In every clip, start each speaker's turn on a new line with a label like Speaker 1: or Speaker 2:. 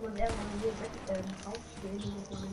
Speaker 1: man sehr organisiert aufspielen, dieses Mal.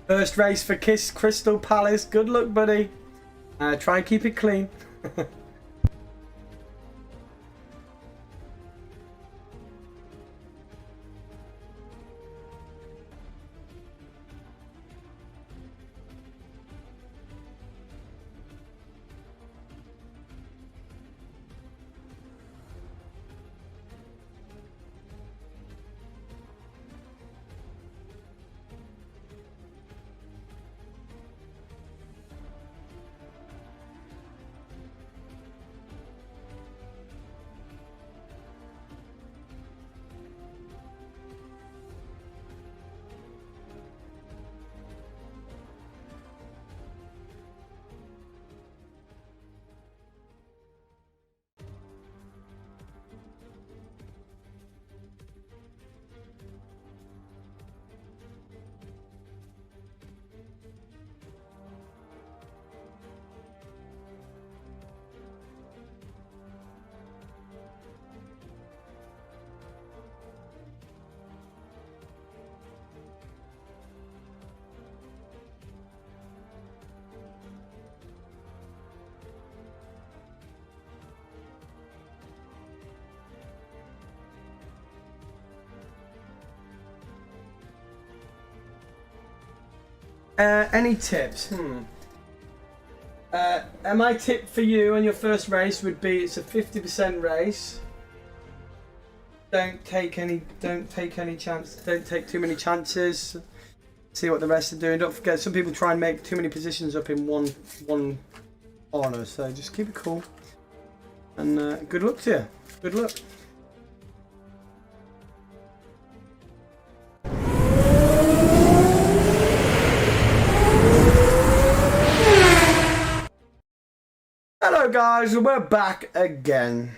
Speaker 2: First race for Crystal Palace. Good luck, buddy. Try and keep it clean. Any tips? My tip for you on your first race would be it's a 50% race. Don't take any chance. Don't take too many chances. See what the rest are doing. Don't forget, some people try and make too many positions up in one corner. So just keep it cool. And good luck to you. Good luck. Hello guys, we're back again.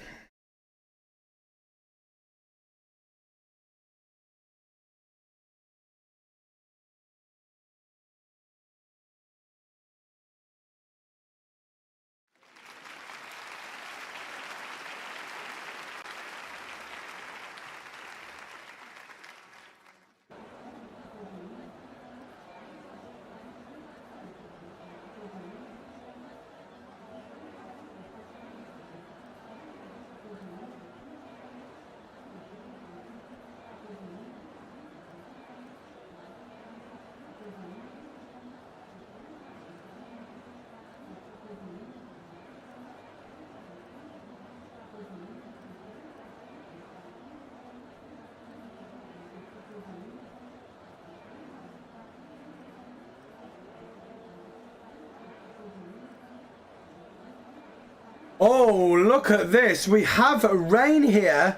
Speaker 2: Oh, look at this. We have rain here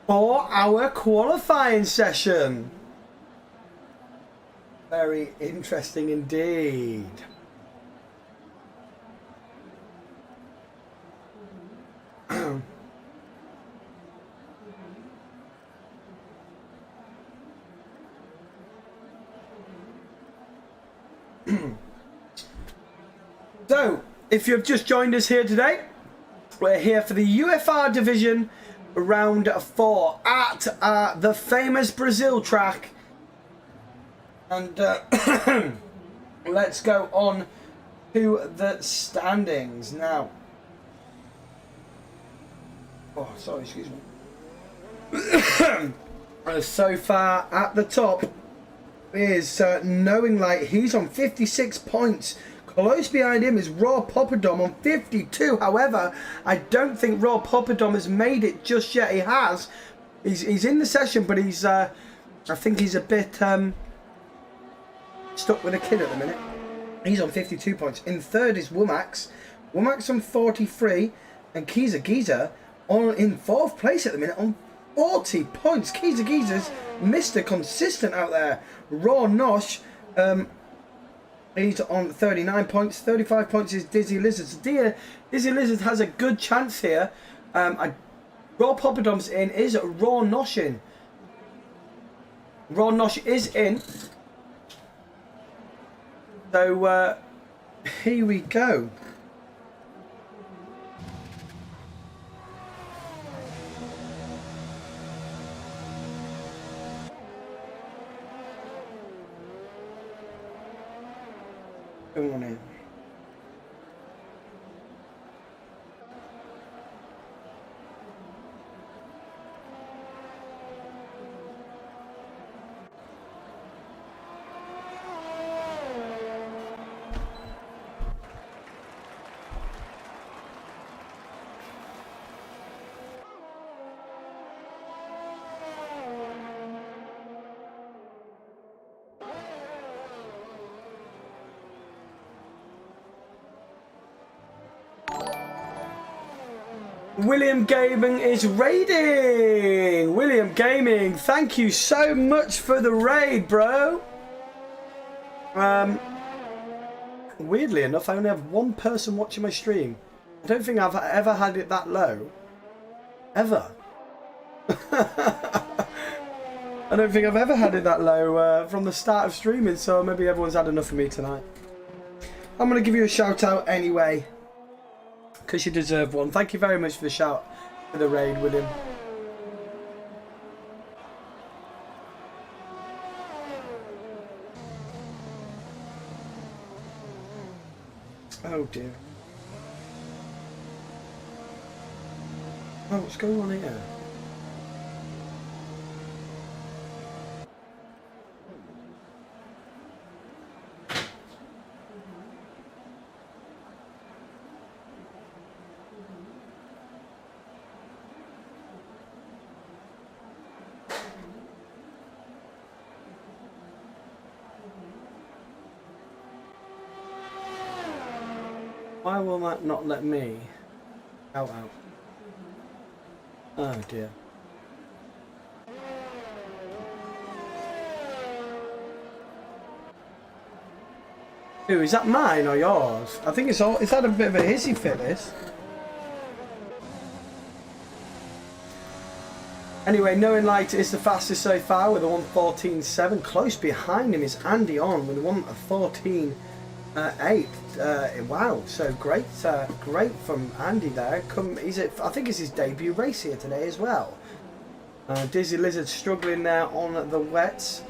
Speaker 2: for our qualifying session. Very interesting indeed. So, if you've just joined us here today, we're here for the UFR division round 4 at the famous Brazil track. And let's go on to the standings now. Oh, sorry, excuse me. So far at the top is Knowing Light. He's on 56 points. Close behind him is Raw Poppadom on 52. However, I don't think Raw Poppadom has made it just yet. He has. He's in the session, but he's I think he's a bit stuck with a kid at the minute. He's on 52 points. In third is Womax. Womax on 43, and Giza in fourth place at the minute on 40 points. Giza's Mr. Consistent out there. Raw Nosh. He's on 39 points. 35 points is Dizzy Lizard. So Dizzy Lizard has a good chance here. Raw Poppadom's in. Is Raw Nosh in? Raw Nosh is in. So here we go. Come on in. William Gaming is raiding. William Gaming, thank you so much for the raid, bro. Weirdly enough, I only have one person watching my stream. I don't think I've ever had it that low. Ever. I don't think I've ever had it that low from the start of streaming, so maybe everyone's had enough of me tonight. I'm going to give you a shout out anyway, because you deserve one. Thank you very much for the shout, for the raid, William. Oh dear. Oh, what's going on here? Why will that not let me out? Oh dear. Ooh, is that mine or yours? I think it's had a bit of a hissy fit, this. Anyway, Knowing Light is the fastest so far with a 1:14.7. Close behind him is Andy on with a 1:14.8. Wow, so great, great from Andy there. I think it's his debut race here today as well. Dizzy Lizard struggling there on the wets.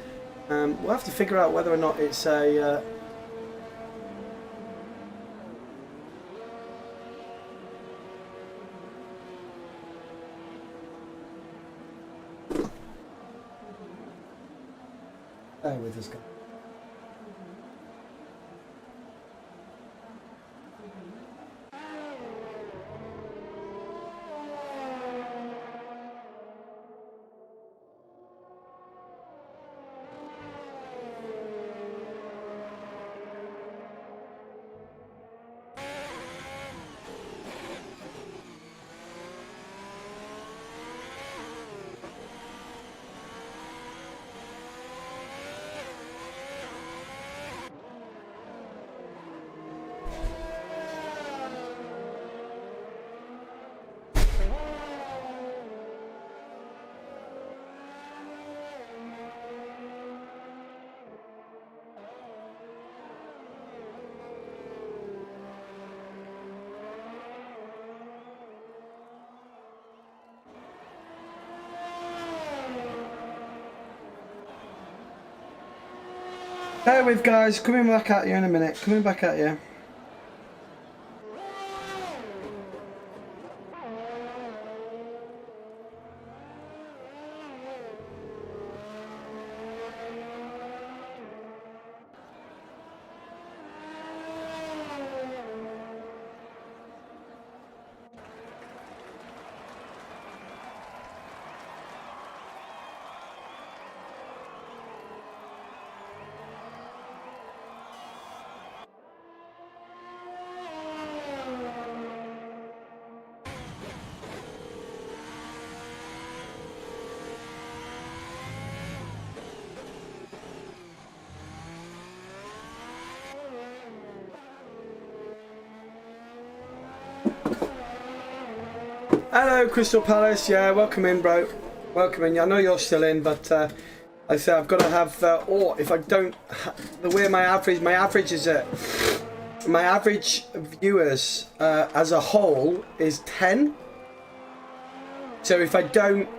Speaker 2: We'll have to figure out whether or not it's a. Bear with us, guys. Bear with, guys, coming back at you in a minute, coming back at you. Hello, Crystal Palace. Yeah, welcome in, bro. Welcome in. I know you're still in, but I say I've got to have. Or if I don't, the way my average is my average viewers as a whole is 10. So if I don't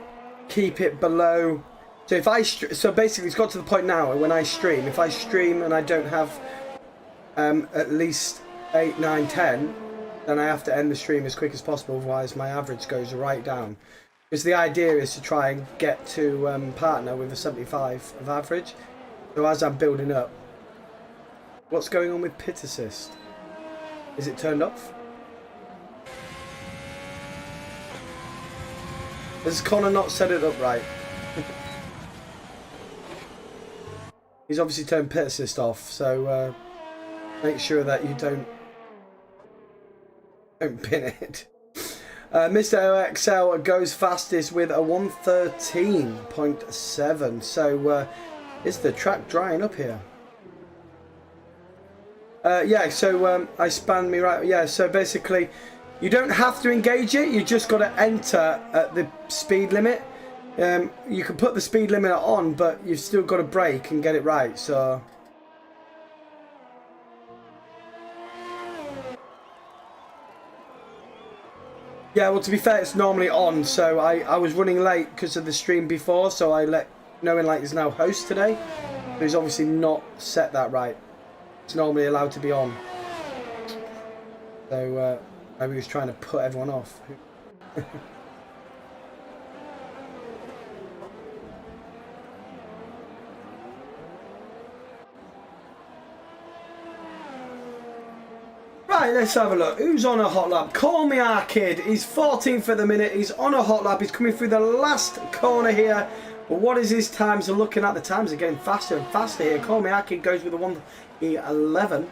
Speaker 2: keep it below, so if so basically it's got to the point now when I stream. If I stream and I don't have at least 8, 9, 10. Then I have to end the stream as quick as possible, otherwise my average goes right down. Because the idea is to try and get to partner with a 75 of average. So as I'm building up, what's going on with pit assist? Is it turned off? Has Connor not set it up right? He's obviously turned pit assist off, so make sure that you don't pin it. Mr. OXL goes fastest with a 113.7. So is the track drying up here? Yeah, so I spanned me right. Yeah, so basically you don't have to engage it. You just got to enter at the speed limit. You can put the speed limit on, but you've still got to brake and get it right. So yeah, well, to be fair, it's normally on. So I was running late because of the stream before, so I let Knowing Light is now host today. But he's obviously not set that right. It's normally allowed to be on. So maybe he was trying to put everyone off. Right, let's have a look. Who's on a hot lap? Call Me Arcade. He's 14th at the minute. He's on a hot lap. He's coming through the last corner here. But what is his times? Are looking at the times are getting faster and faster here. Call Me Arcade goes with a 1:11.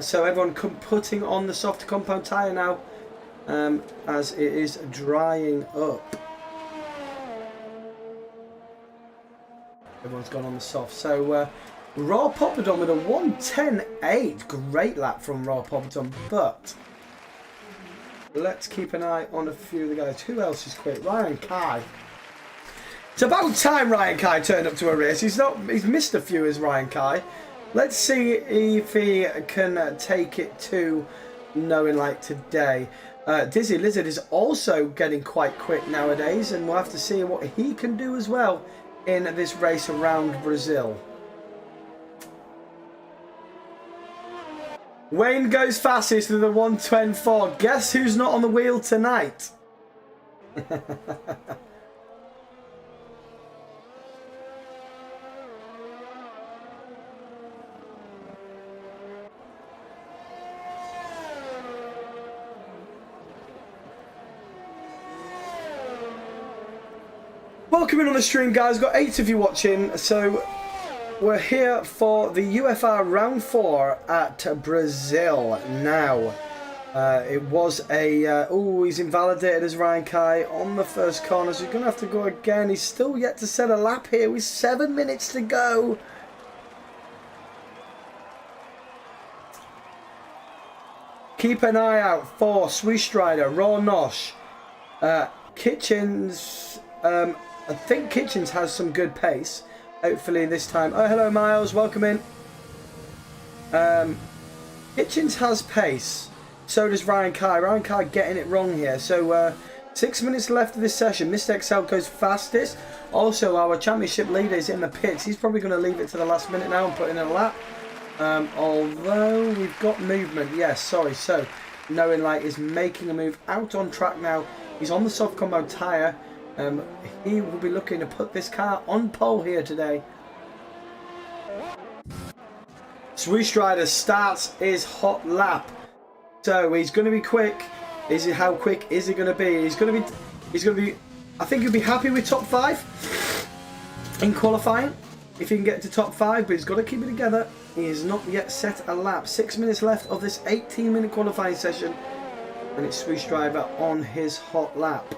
Speaker 2: So everyone putting on the soft compound tyre now, as it is drying up. Everyone's gone on the soft. So Raw Poppadom with a 1:10.8. Great lap from Raw Poppadom, but let's keep an eye on a few of the guys. Who else is quick? Ryan Kai. It's about time Ryan Kai turned up to a race. He's missed a few as Ryan Kai. Let's see if he can take it to Knowing Light today. Dizzy Lizard is also getting quite quick nowadays, and we'll have to see what he can do as well in this race around Brazil. Wayne goes fastest with a 1:24. Guess who's not on the wheel tonight? Welcome in on the stream, guys. Got 8 of you watching, so we're here for the UFR round 4 at Brazil now. It was a he's invalidated as Ryan Kai on the first corner, so he's gonna have to go again. He's still yet to set a lap here with 7 minutes to go. Keep an eye out for Swistrider, Raw Nosh, Kitchens. I think Kitchens has some good pace. Hopefully this time. Oh, hello Miles, welcome in. Kitchens has pace. So does Ryan Kai. Ryan Kai getting it wrong here. So 6 minutes left of this session. Mr. XL goes fastest. Also, our championship leader is in the pits. He's probably going to leave it to the last minute now and put in a lap. Although we've got movement. Yes, sorry. So Knowing Light is making a move out on track now. He's on the soft combo tyre. He will be looking to put this car on pole here today. Swistrider starts his hot lap. So he's going to be quick. How quick is he going to be? He's going to be. I think he'll be happy with top 5 in qualifying if he can get to top 5. But he's got to keep it together. He has not yet set a lap. 6 minutes left of this 18-minute qualifying session, and it's Swistrider on his hot lap.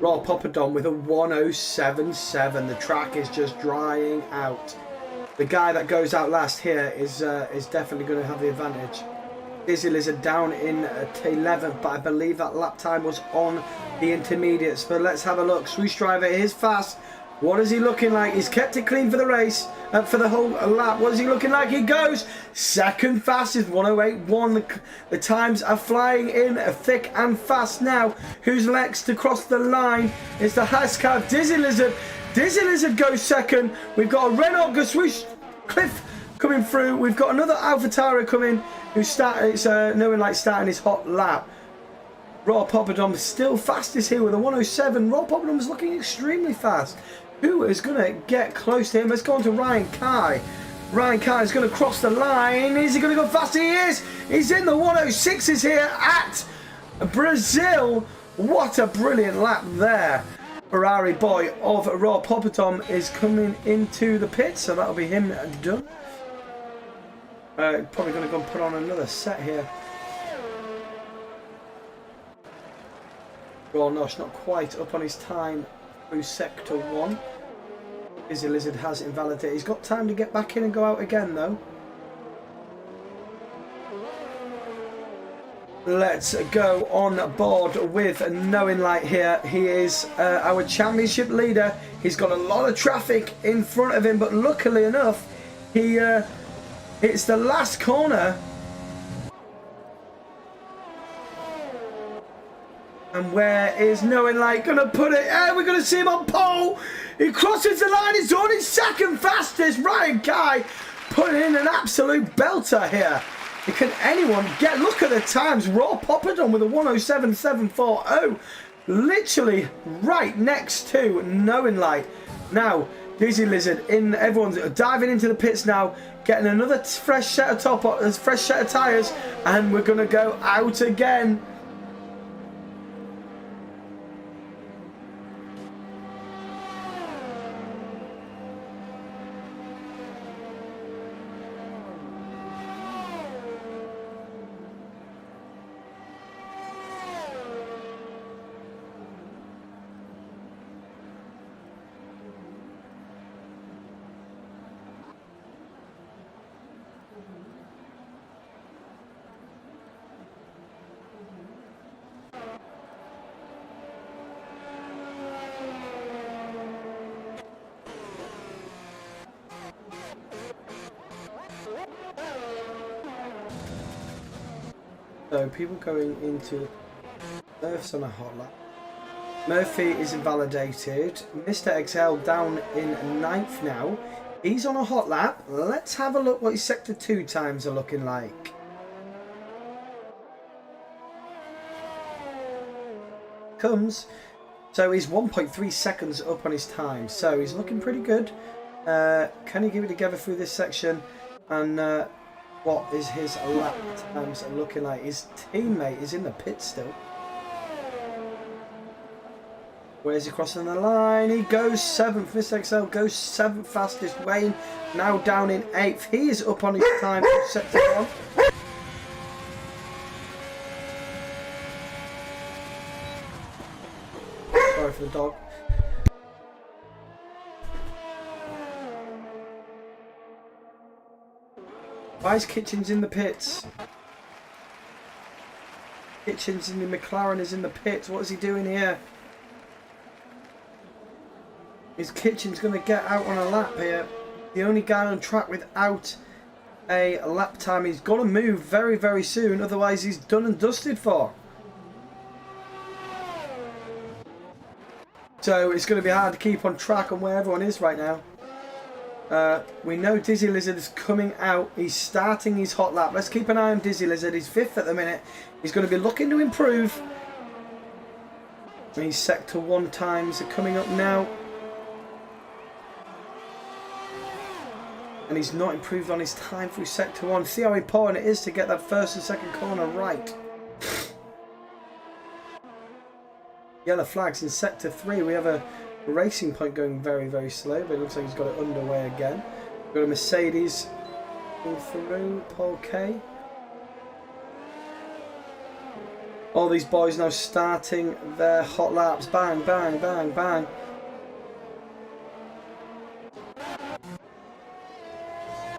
Speaker 2: Raw Poppadom with a 1:07.7. The track is just drying out. The guy that goes out last here is definitely going to have the advantage. Dizzy Lizard down in 11th, but I believe that lap time was on the intermediates. But let's have a look. Swistrider is fast. What is he looking like? He's kept it clean for the race, for the whole lap. What is he looking like? He goes second fastest, 1:08.1. The times are flying in thick and fast now. Who's next to cross the line? It's the Haskell Dizzy Lizard. Dizzy Lizard goes second. We've got a Renault Swish Cliff coming through. We've got another AlphaTauri coming. It's Knowing Light starting his hot lap. Raw Poppadom still fastest here with a 1:07. Raw Poppadom is looking extremely fast. Who is going to get close to him? Let's go on to Ryan Kai. Ryan Kai is going to cross the line. Is he going to go faster? He is. He's in the 1:06s here at Brazil. What a brilliant lap there. Ferrari boy of Raw Poppadom is coming into the pit, so that'll be him done. Probably going to go and put on another set here. Nosh not quite up on his time through sector 1. Dizzy Lizard has invalidated. He's got time to get back in and go out again though. Let's go on board with Knowing Light here. He is our championship leader. He's got a lot of traffic in front of him, but luckily enough, he it's the last corner. And where is Knowing Light going to put it? We're going to see him on pole. He crosses the line. He's on his second fastest. Ryan Kai putting in an absolute belter here. Can anyone get... Look at the times. Raw Poppadom with a 107.740. Literally right next to Knowing Light. Now, Dizzy Lizard, everyone's diving into the pits now. Getting another fresh set of fresh set of tyres. And we're going to go out again. So people going into Murph's on a hot lap. Murphy is invalidated. Mr. XL down in 9th now. He's on a hot lap. Let's have a look what his sector 2 times are looking like. Comes. So he's 1.3 seconds up on his time. So he's looking pretty good. Can he keep it together through this section? And what is his lap times looking like? His teammate is in the pit still. Where's he crossing the line? He goes 7th. Mr. XL goes 7th fastest. Wayne now down in 8th. He is up on his time for sector 1. Sorry for the dog. Why is Kitchens in the pits? Kitchens in the McLaren is in the pits. What is he doing here? Is Kitchens going to get out on a lap here? The only guy on track without a lap time. He's got to move very, very soon. Otherwise, he's done and dusted for. So it's going to be hard to keep on track on where everyone is right now. We know Dizzy Lizard is coming out. He's starting his hot lap. Let's keep an eye on Dizzy Lizard. He's 5th at the minute. He's going to be looking to improve. His sector 1 times are coming up now. And he's not improved on his time through sector 1. See how important it is to get that first and second corner right. Yellow flags in sector 3. We have a Racing Point going very, very slow, but it looks like he's got it underway again. We've got a Mercedes going through, Paul K. All these boys now starting their hot laps. Bang, bang, bang, bang.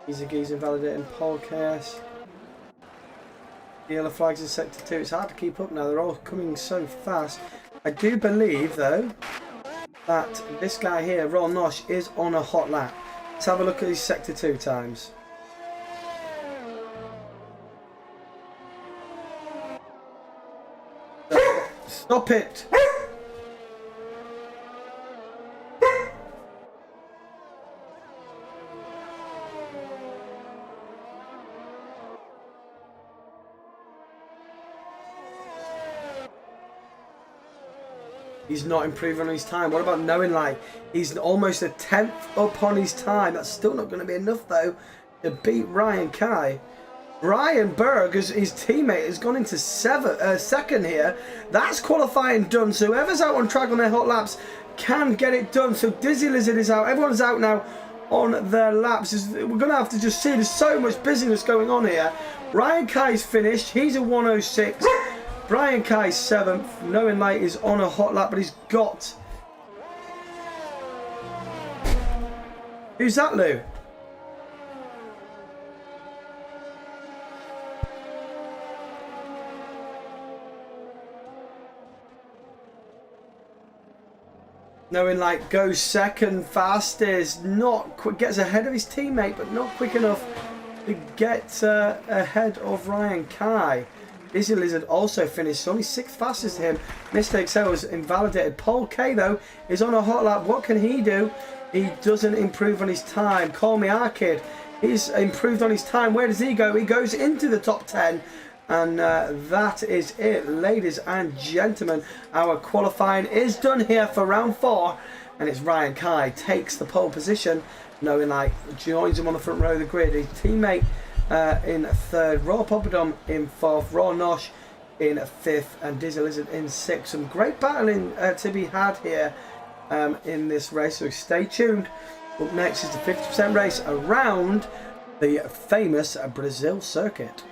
Speaker 2: He's invalidating Paul KS. The yellow flags in sector 2. It's hard to keep up now. They're all coming so fast. I do believe, though, that this guy here, Ron Nosh, is on a hot lap. Let's have a look at his sector 2 times. Stop it! He's not improving on his time. What about Knowing Light? He's almost a 10th up on his time. That's still not going to be enough, though, to beat Ryan Kai. Brian Berg, his teammate, has gone into second here. That's qualifying done. So whoever's out on track on their hot laps can get it done. So Dizzy Lizard is out. Everyone's out now on their laps. We're going to have to just see. There's so much busyness going on here. Ryan Kai's finished. He's a 106. Brian Kai 7th. Knowing Light is on a hot lap, but he's got... Who's that, Lou? Knowing Light goes second fastest, not quick, gets ahead of his teammate, but not quick enough to get ahead of Ryan Kai. Dizzy Lizard also finished, only 6th fastest to him. Mr. Excel was invalidated. Paul K though is on a hot lap. What can he do? He doesn't improve on his time. Call me Arcade. He's improved on his time. Where does he go? He goes into the top 10. And that is it, ladies and gentlemen. Our qualifying is done here for round 4, and it's Ryan Kai takes the pole position. Knowing Light joins him on the front row of the grid. His teammate in 3rd, Raw Poppadom in 4th, Raw Nosh in 5th, and Dizzy Lizard in 6th. Some great battling to be had here in this race, so stay tuned. Up next is the 50% race around the famous Brazil circuit.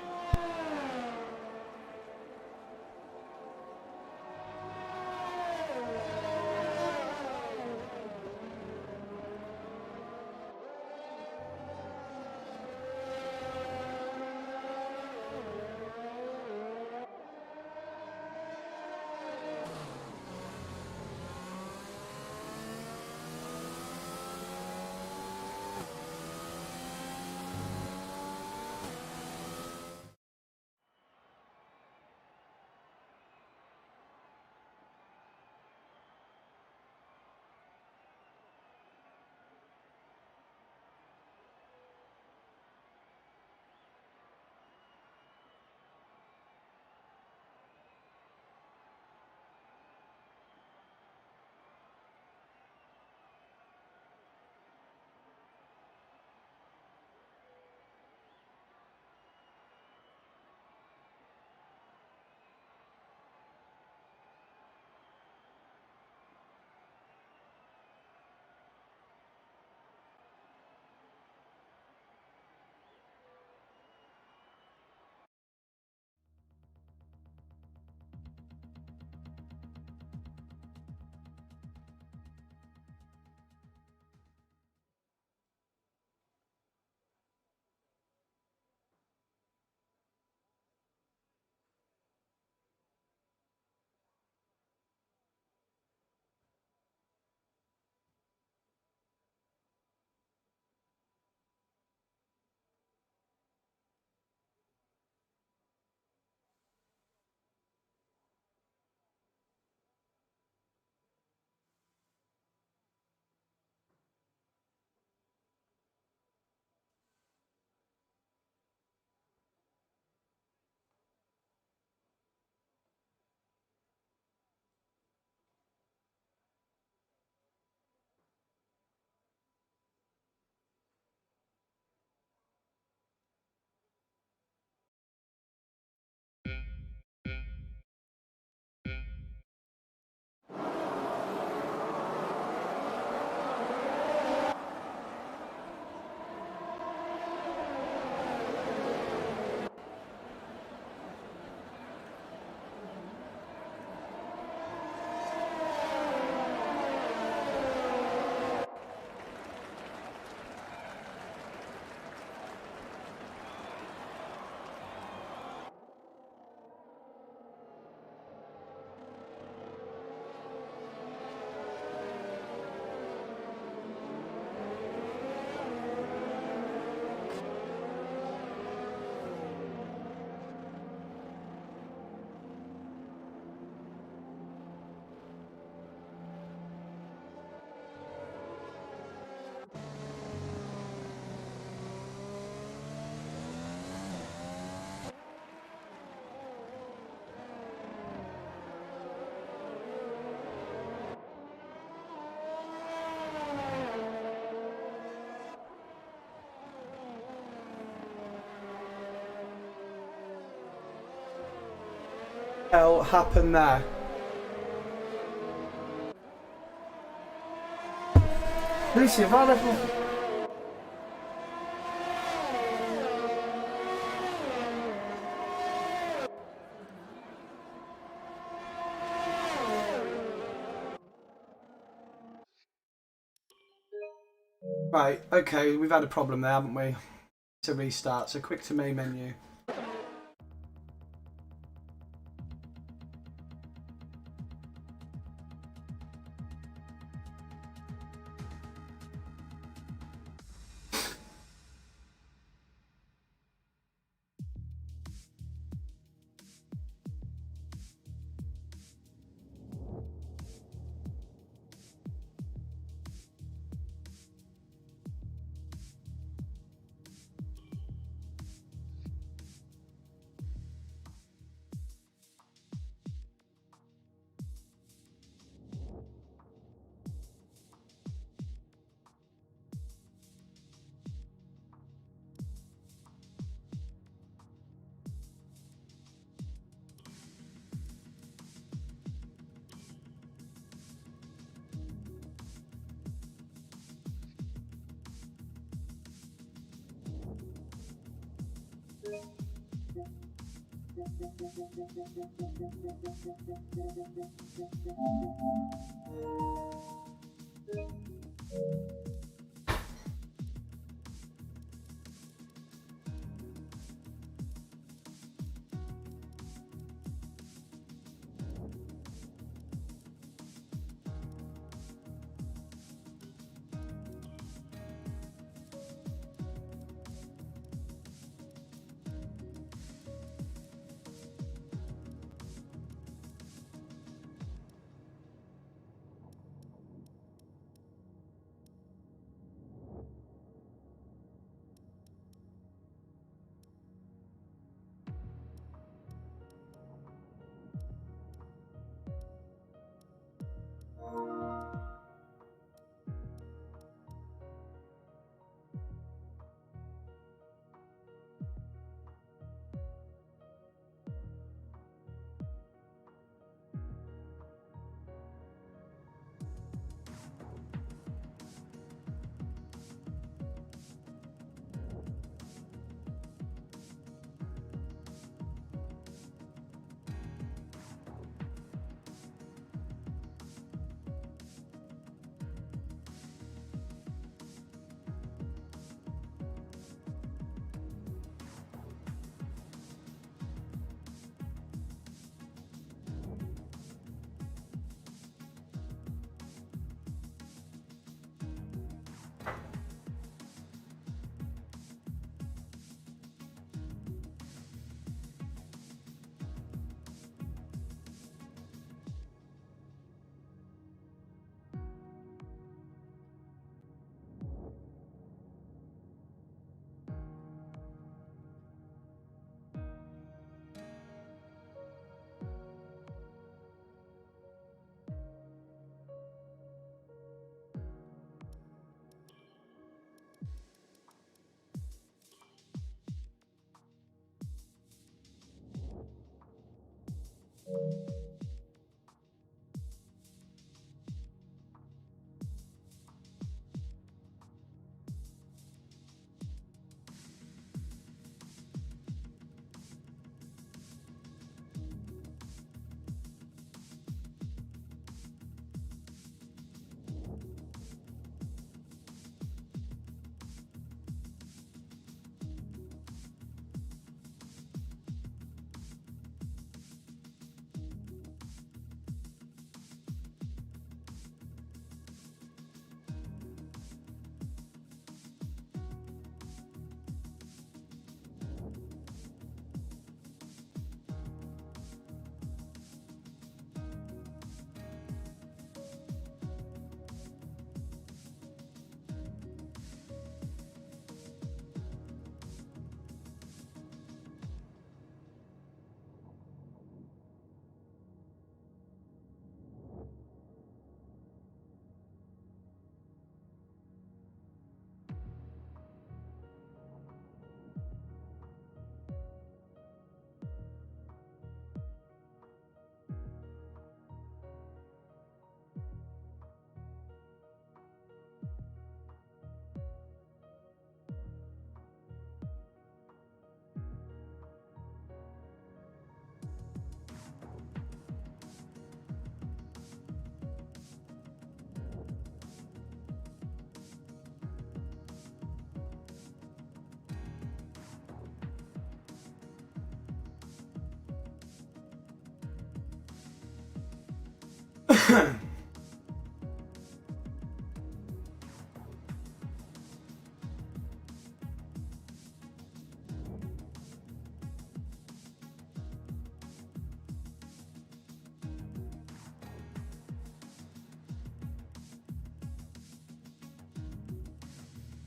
Speaker 2: Hell happened there? Lucy, have I left? Right, okay, we've had a problem there, haven't we? To restart, so quick to main menu.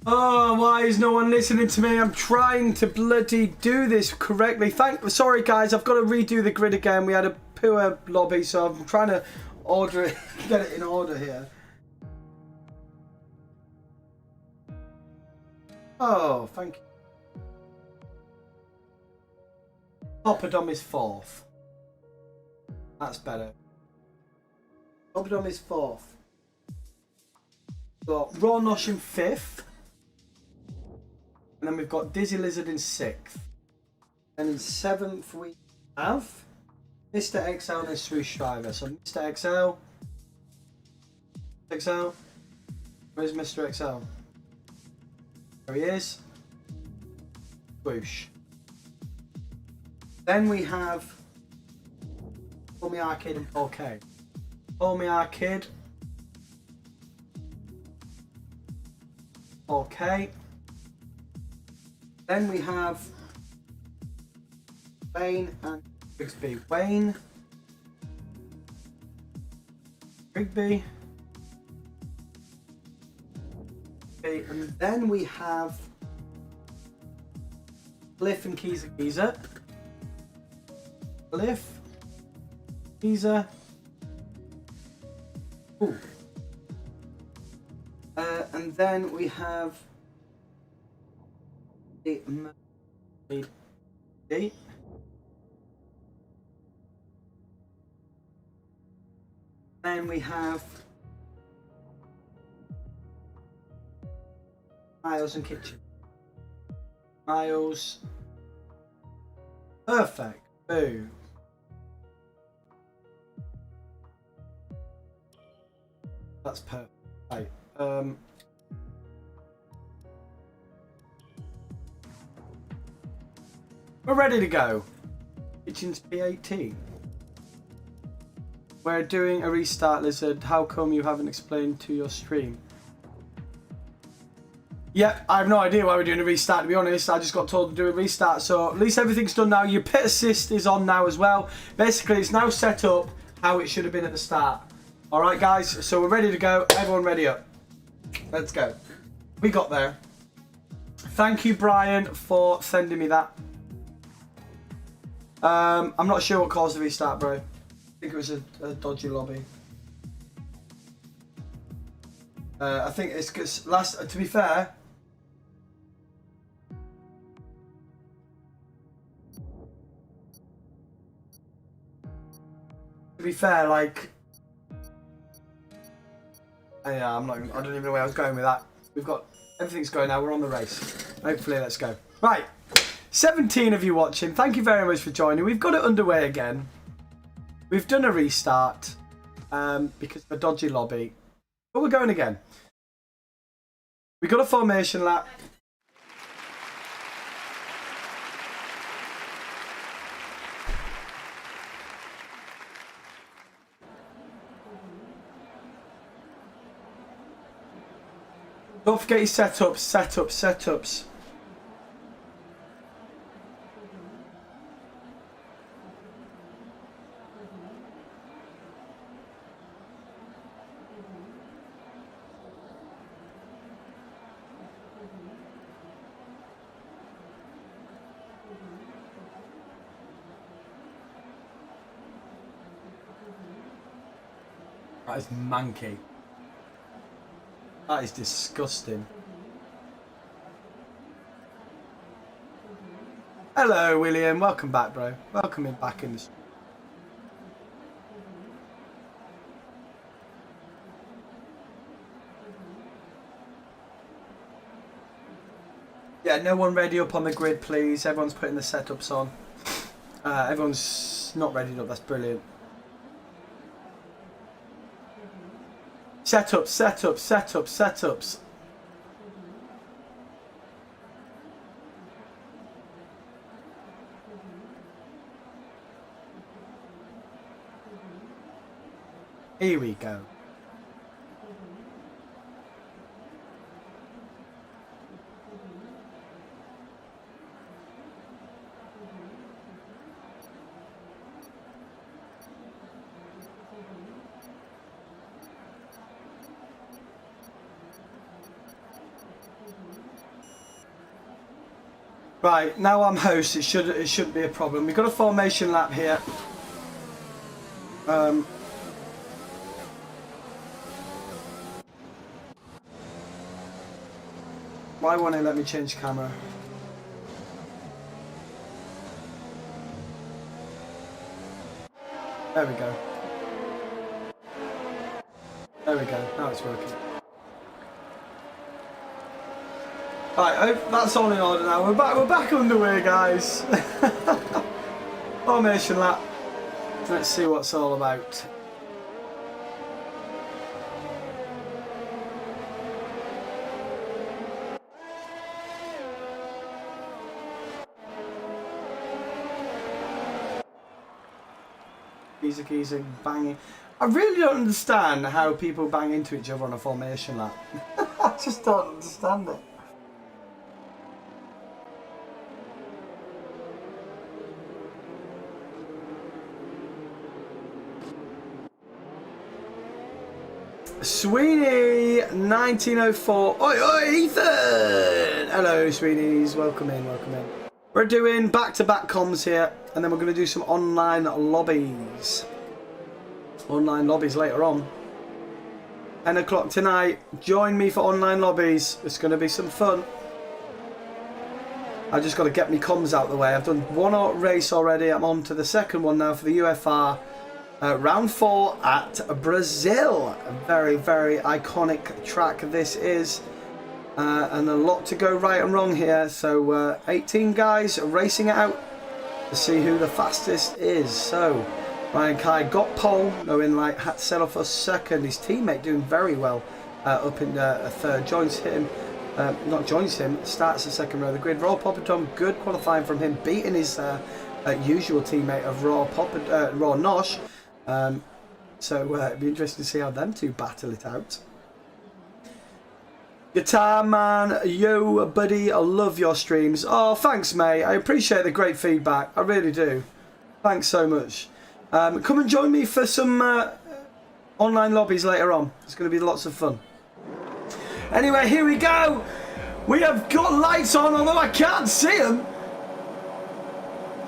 Speaker 2: Oh, why is no one listening to me? I'm trying to bloody do this correctly. Sorry guys, I've got to redo the grid again. We had a poor lobby, so I'm trying to order it, get it in order here. Oh, thank you. Poppadom is 4th. That's better. Poppadom is 4th. Got Raw Nosh in 5th. And then we've got Dizzy Lizard in 6th. And in 7th we have Mr. XL and Swoosh Driver. So Mr. XL. Where's Mr. XL? There he is. Swoosh. Then we have Call Me Arcade and 4K. Call Me Arcade. 4K. Then we have Wayne and Rigsby. Wayne, Rigby. Okay, and then we have Cliff and Giza. Cliff, Giza. Ooh. And then we have the D. Then we have Miles and Kitchen. Miles. Perfect. Boom. That's perfect. Right. We're ready to go. Kitchen's P18. We're doing a restart, Lizard. How come you haven't explained to your stream? Yeah, I have no idea why we're doing a restart, to be honest. I just got told to do a restart, so at least everything's done now. Your pit assist is on now as well. Basically, it's now set up how it should have been at the start. Alright, guys, so we're ready to go. Everyone ready up. Let's go. We got there. Thank you, Brian, for sending me that. I'm not sure what caused the restart, bro. I think it was a dodgy lobby. I think it's because to be fair, like, yeah, I don't even know where I was going with that. We've got everything's going now. We're on the race. Hopefully, let's go. Right, 17 of you watching. Thank you very much for joining. We've got it underway again. We've done a restart because of a dodgy lobby, but we're going again. We got a formation lap. Don't forget your setups. That is manky. That is disgusting. Hello, William. Welcome back, bro. Welcome back in the... Yeah, no one ready up on the grid, please. Everyone's putting the setups on. Everyone's not ready up. That's brilliant. Setups. Here we go. Right, now I'm host, it shouldn't be a problem. We've got a formation lap here. Why won't it let me change camera? There we go. There we go, now it's working. Right, that's all in order now. We're back underway, guys. Formation lap. Let's see what's all about. Geezer, banging. I really don't understand how people bang into each other on a formation lap. I just don't understand it. Sweeney 1904. Oi, oi, Ethan! Hello, Sweeneys. Welcome in, welcome in. We're doing back-to-back comms here, and then we're going to do some online lobbies. Online lobbies later on. 10 o'clock tonight. Join me for online lobbies. It's going to be some fun. I just got to get my comms out of the way. I've done one race already. I'm on to the second one now for the UFR. Round 4 at Brazil. A very, very iconic track this is. And a lot to go right and wrong here. So 18 guys racing it out to see who the fastest is. So Ryan Kai got pole, knowing like had to settle for second. His teammate doing very well up in third. Joins him. Not joins him. Starts the second row of the grid. Raw Poppadom, good qualifying from him, beating his usual teammate of Raw Nosh. So it'd be interesting to see how them two battle it out. Guitar Man, yo buddy, I love your streams. Oh, thanks mate, I appreciate the great feedback, I really do. Thanks so much. Come and join me for some online lobbies later on. It's going to be lots of fun. Anyway, here we go. We have got lights on, although I can't see them.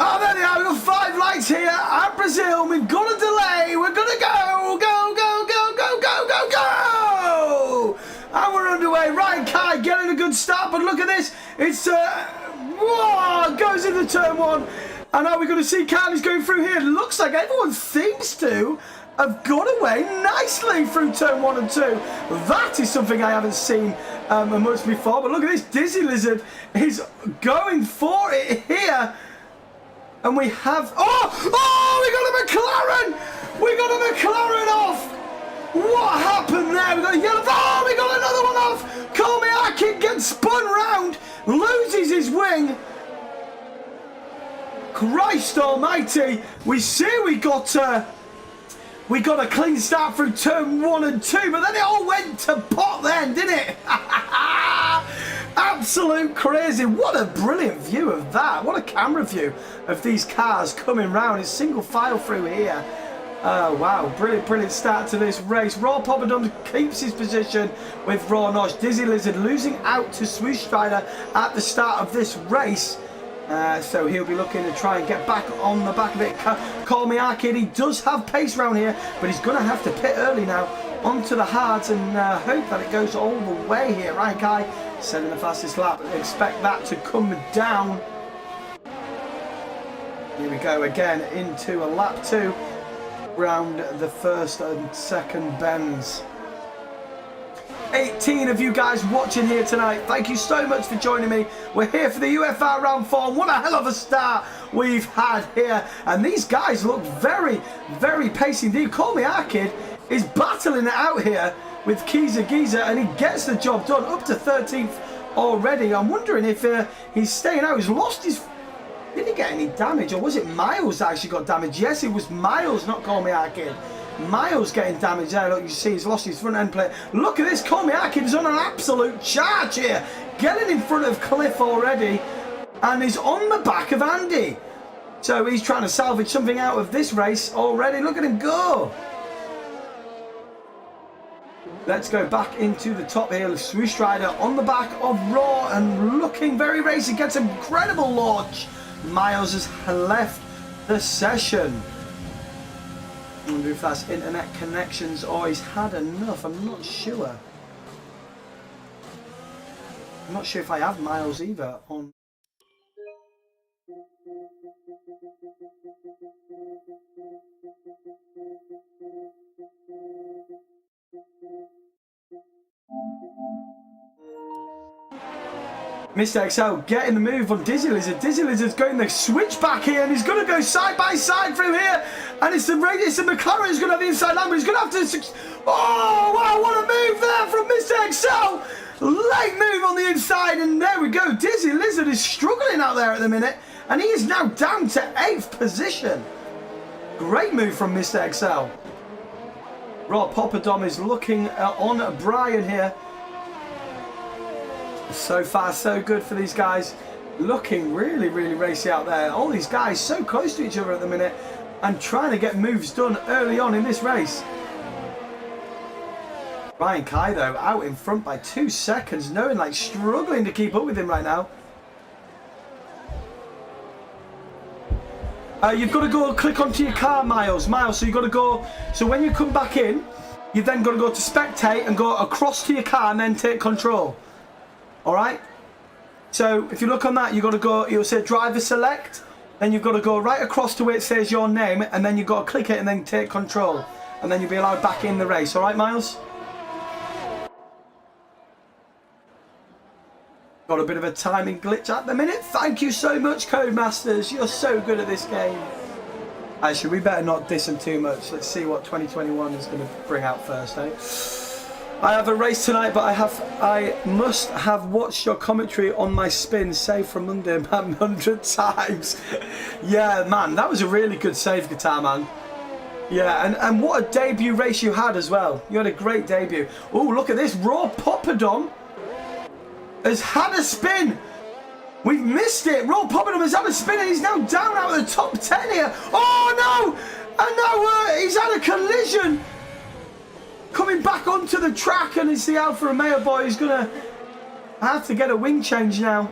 Speaker 2: Oh, there they are. We've got 5 lights here at Brazil. We've got a delay. We're going to go. Go, go, go, go, go, go, go. And we're underway. Ryan Kai getting a good start, but look at this. It's, whoa, goes into turn 1. And now we're going to see Carly's going through here. It looks like everyone seems to have got away nicely through turn 1 and 2. That is something I haven't seen much before. But look at this. Dizzy Lizard is going for it here. And we have... Oh, we got a McLaren! We got a McLaren off! What happened there? We got a yellow... Oh, we got another one off! Kolmiaki gets spun round, loses his wing. Christ almighty! We see we got a clean start through turn 1 and 2, but then it all went to pot then, didn't it? Absolute crazy. What a brilliant view of that. What a camera view of these cars coming round. It's single file through here. Oh, wow. Brilliant, brilliant start to this race. Raw Poppadom keeps his position with Raw Nosh. Dizzy Lizard losing out to Swoosh Strider at the start of this race. So he'll be looking to try and get back on the back of it. Call me Arcade. He does have pace round here, but he's going to have to pit early now onto the hards and hope that it goes all the way here. Ryan Kai setting the fastest lap. Expect that to come down. Here we go again into a lap 2 round the first and second bends. 18 of you guys watching here tonight, thank you so much for joining me. We're here for the UFR round 4. What a hell of a start we've had here, and these guys look very, very pacey indeed. Call me Arcade is battling it out here with Geezer, and he gets the job done, up to 13th already. I'm wondering if he's staying out. He's lost his... Did he get any damage, or was it Miles that actually got damage? Yes, it was Miles, not Call Me Arcade. Miles getting damaged there. Look, you see he's lost his front end plate. Look at this, Komiakin's on an absolute charge here. Getting in front of Cliff already. And he's on the back of Andy. So he's trying to salvage something out of this race already. Look at him go. Let's go back into the top here. Swoosh Rider on the back of Raw and looking very racy. Gets an incredible launch. Miles has left the session. I wonder if that's internet connections or he's had enough. I'm not sure. I'm not sure if I have Miles either on. Mr. XL getting the move on Dizzy Lizard. Dizzy Lizard's going the switch back here and he's going to go side by side through here. And it's the McLaren who's going to have the inside line, but he's going to have to... Oh, wow, what a move there from Mr. XL. Late move on the inside and there we go. Dizzy Lizard is struggling out there at the minute and he is now down to 8th position. Great move from Mr. XL. Rob Poppadom is looking on Brian here. So far, so good for these guys. Looking really, really racy out there. All these guys so close to each other at the minute and trying to get moves done early on in this race. Ryan Kai, though, out in front by 2 seconds. Knowing, like, struggling to keep up with him right now. You've got to go click onto your car, Miles. So you've got to go... So when you come back in, you've then got to go to spectate and go across to your car and then take control. Alright, so if you look on that, you've got to go, it'll say driver select, then you've got to go right across to where it says your name, and then you've got to click it and then take control, and then you'll be allowed back in the race. Alright, Miles? Got a bit of a timing glitch at the minute. Thank you so much, Codemasters. You're so good at this game. Actually, we better not diss them too much. Let's see what 2021 is going to bring out first, eh? I have a race tonight, but I must have watched your commentary on my spin saved from Monday about 100 times. Yeah, man, that was a really good save, Guitar Man. Yeah, and what a debut race you had as well. You had a great debut. Oh, look at this. Raw Poppadom has had a spin. We've missed it. Raw Poppadom has had a spin and he's now down out of the top 10 here. Oh, no! And now he's had a collision. Coming back onto the track, and it's the Alfa Romeo boy who's going to have to get a wing change now.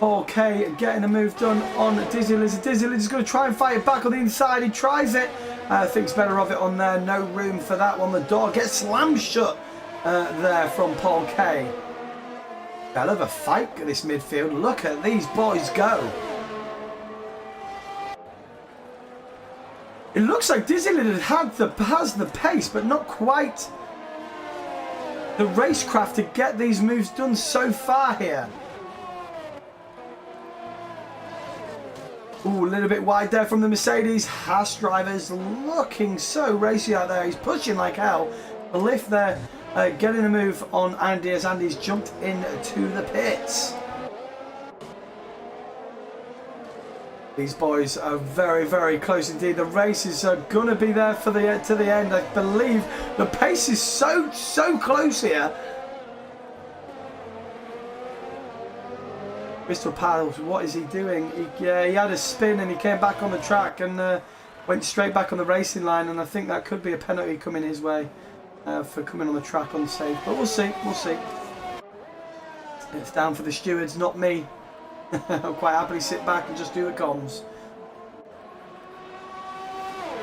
Speaker 2: Okay, getting a move done on Dizzy Lizard. Dizzy Lizard's going to try and fight it back on the inside. He tries it. Thinks better of it on there. No room for that one. The door gets slammed shut there from Paul K. Hell of a fight at this midfield. Look at these boys go. It looks like Dizzy Lizard has the pace, but not quite the racecraft to get these moves done so far here. Ooh, a little bit wide there from the Mercedes. Haas drivers looking so racy out there. He's pushing like hell. A lift there, getting a move on Andy as Andy's jumped into the pits. These boys are very, very close indeed. The race is going to be there for to the end. I believe the pace is so close here. Crystal Palace, what is he doing? He had a spin and he came back on the track and went straight back on the racing line. And I think that could be a penalty coming his way for coming on the track unsafe. But we'll see. We'll see. It's down for the stewards, not me. I'll quite happily sit back and just do the comms.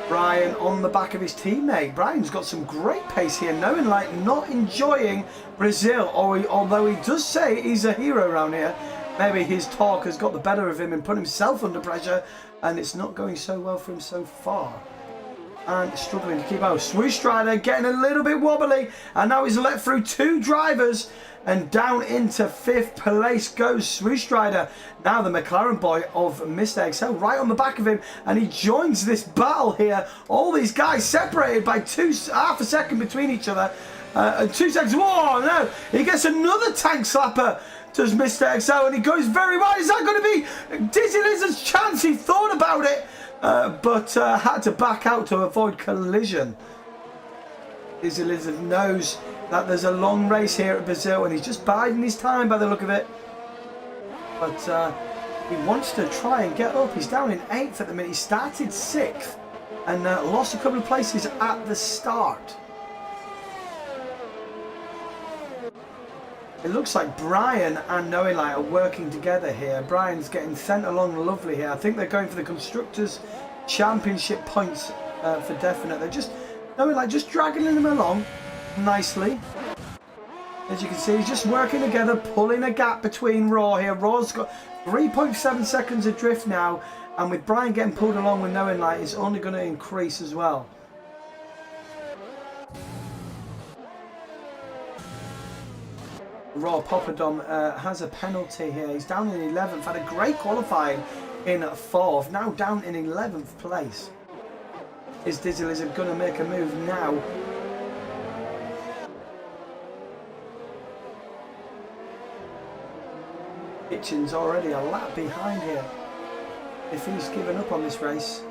Speaker 2: Brian on the back of his teammate. Brian's got some great pace here, knowing like not enjoying Brazil, although he does say he's a hero around here. Maybe his talk has got the better of him and put himself under pressure, and it's not going so well for him so far. And struggling to keep out. Swoosh Rider getting a little bit wobbly, and now he's let through 2 drivers. And down into 5th place goes Swoosh Rider. Now the McLaren boy of Mr. XL right on the back of him. And he joins this battle here. All these guys separated by half a second between each other. And 2 seconds. Whoa, no. He gets another tank slapper. Does Mr. XL. And he goes very wide. Is that going to be Dizzy Lizard's chance? He thought about it. but had to back out to avoid collision. Dizzy Lizard knows that there's a long race here at Brazil and he's just biding his time by the look of it. But he wants to try and get up. He's down in 8th at the minute. He started 6th and lost a couple of places at the start. It looks like Brian and Knowing Light are working together here. Brian's getting sent along lovely here. I think they're going for the Constructors' Championship points for definite. They're just, Knowing Light just dragging them along nicely. As you can see, he's just working together, pulling a gap between Raw here. Raw's got 3.7 seconds adrift now, and with Brian getting pulled along with Knowing Light, it's only going to increase as well. Raw Poppadom has a penalty here. He's down in 11th. Had a great qualifying in 4th. Now down in 11th place. Is Dizzy Lizard going to make a move now? Hitchin's already a lap behind here. If he's given up on this race.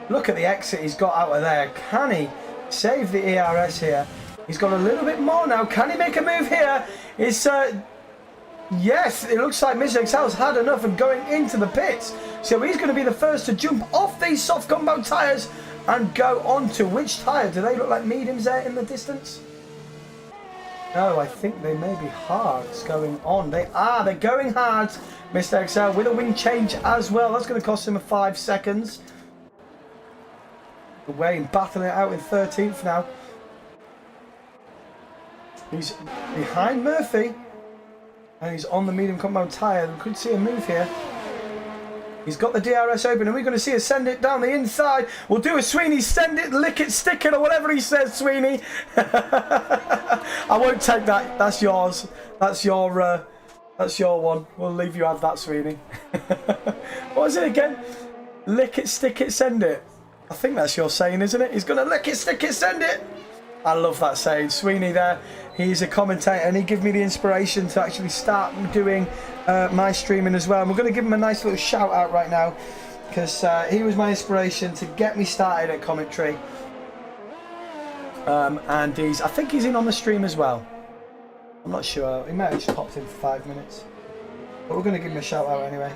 Speaker 2: Look at the exit he's got out of there. Can he save the ERS here? He's got a little bit more now. Can he make a move here? It's yes, it looks like Mr. Excel's had enough and going into the pits. So he's going to be the first to jump off these soft compound tyres and go on to which tyre? Do they look like mediums there in the distance? No, I think they may be hards going on. They are. They're going hard. Mr. Excel with a wing change as well. That's going to cost him 5 seconds. Wayne battling it out in 13th now. He's behind Murphy and he's on the medium compound tyre. We could see a move here. He's got the DRS open and we're going to see a send it down the inside. We'll do a Sweeney send it, lick it, stick it, or whatever he says, Sweeney. I won't take that. That's yours. That's your one. We'll leave you have that, Sweeney. What was it again? Lick it, stick it, send it. I think that's your saying, isn't it? He's going to lick it, stick it, send it. I love that saying. Sweeney there, he's a commentator and he gave me the inspiration to actually start doing my streaming as well. And we're going to give him a nice little shout out right now because he was my inspiration to get me started at commentary. And I think he's in on the stream as well. I'm not sure. He might have just popped in for 5 minutes. But we're going to give him a shout out anyway.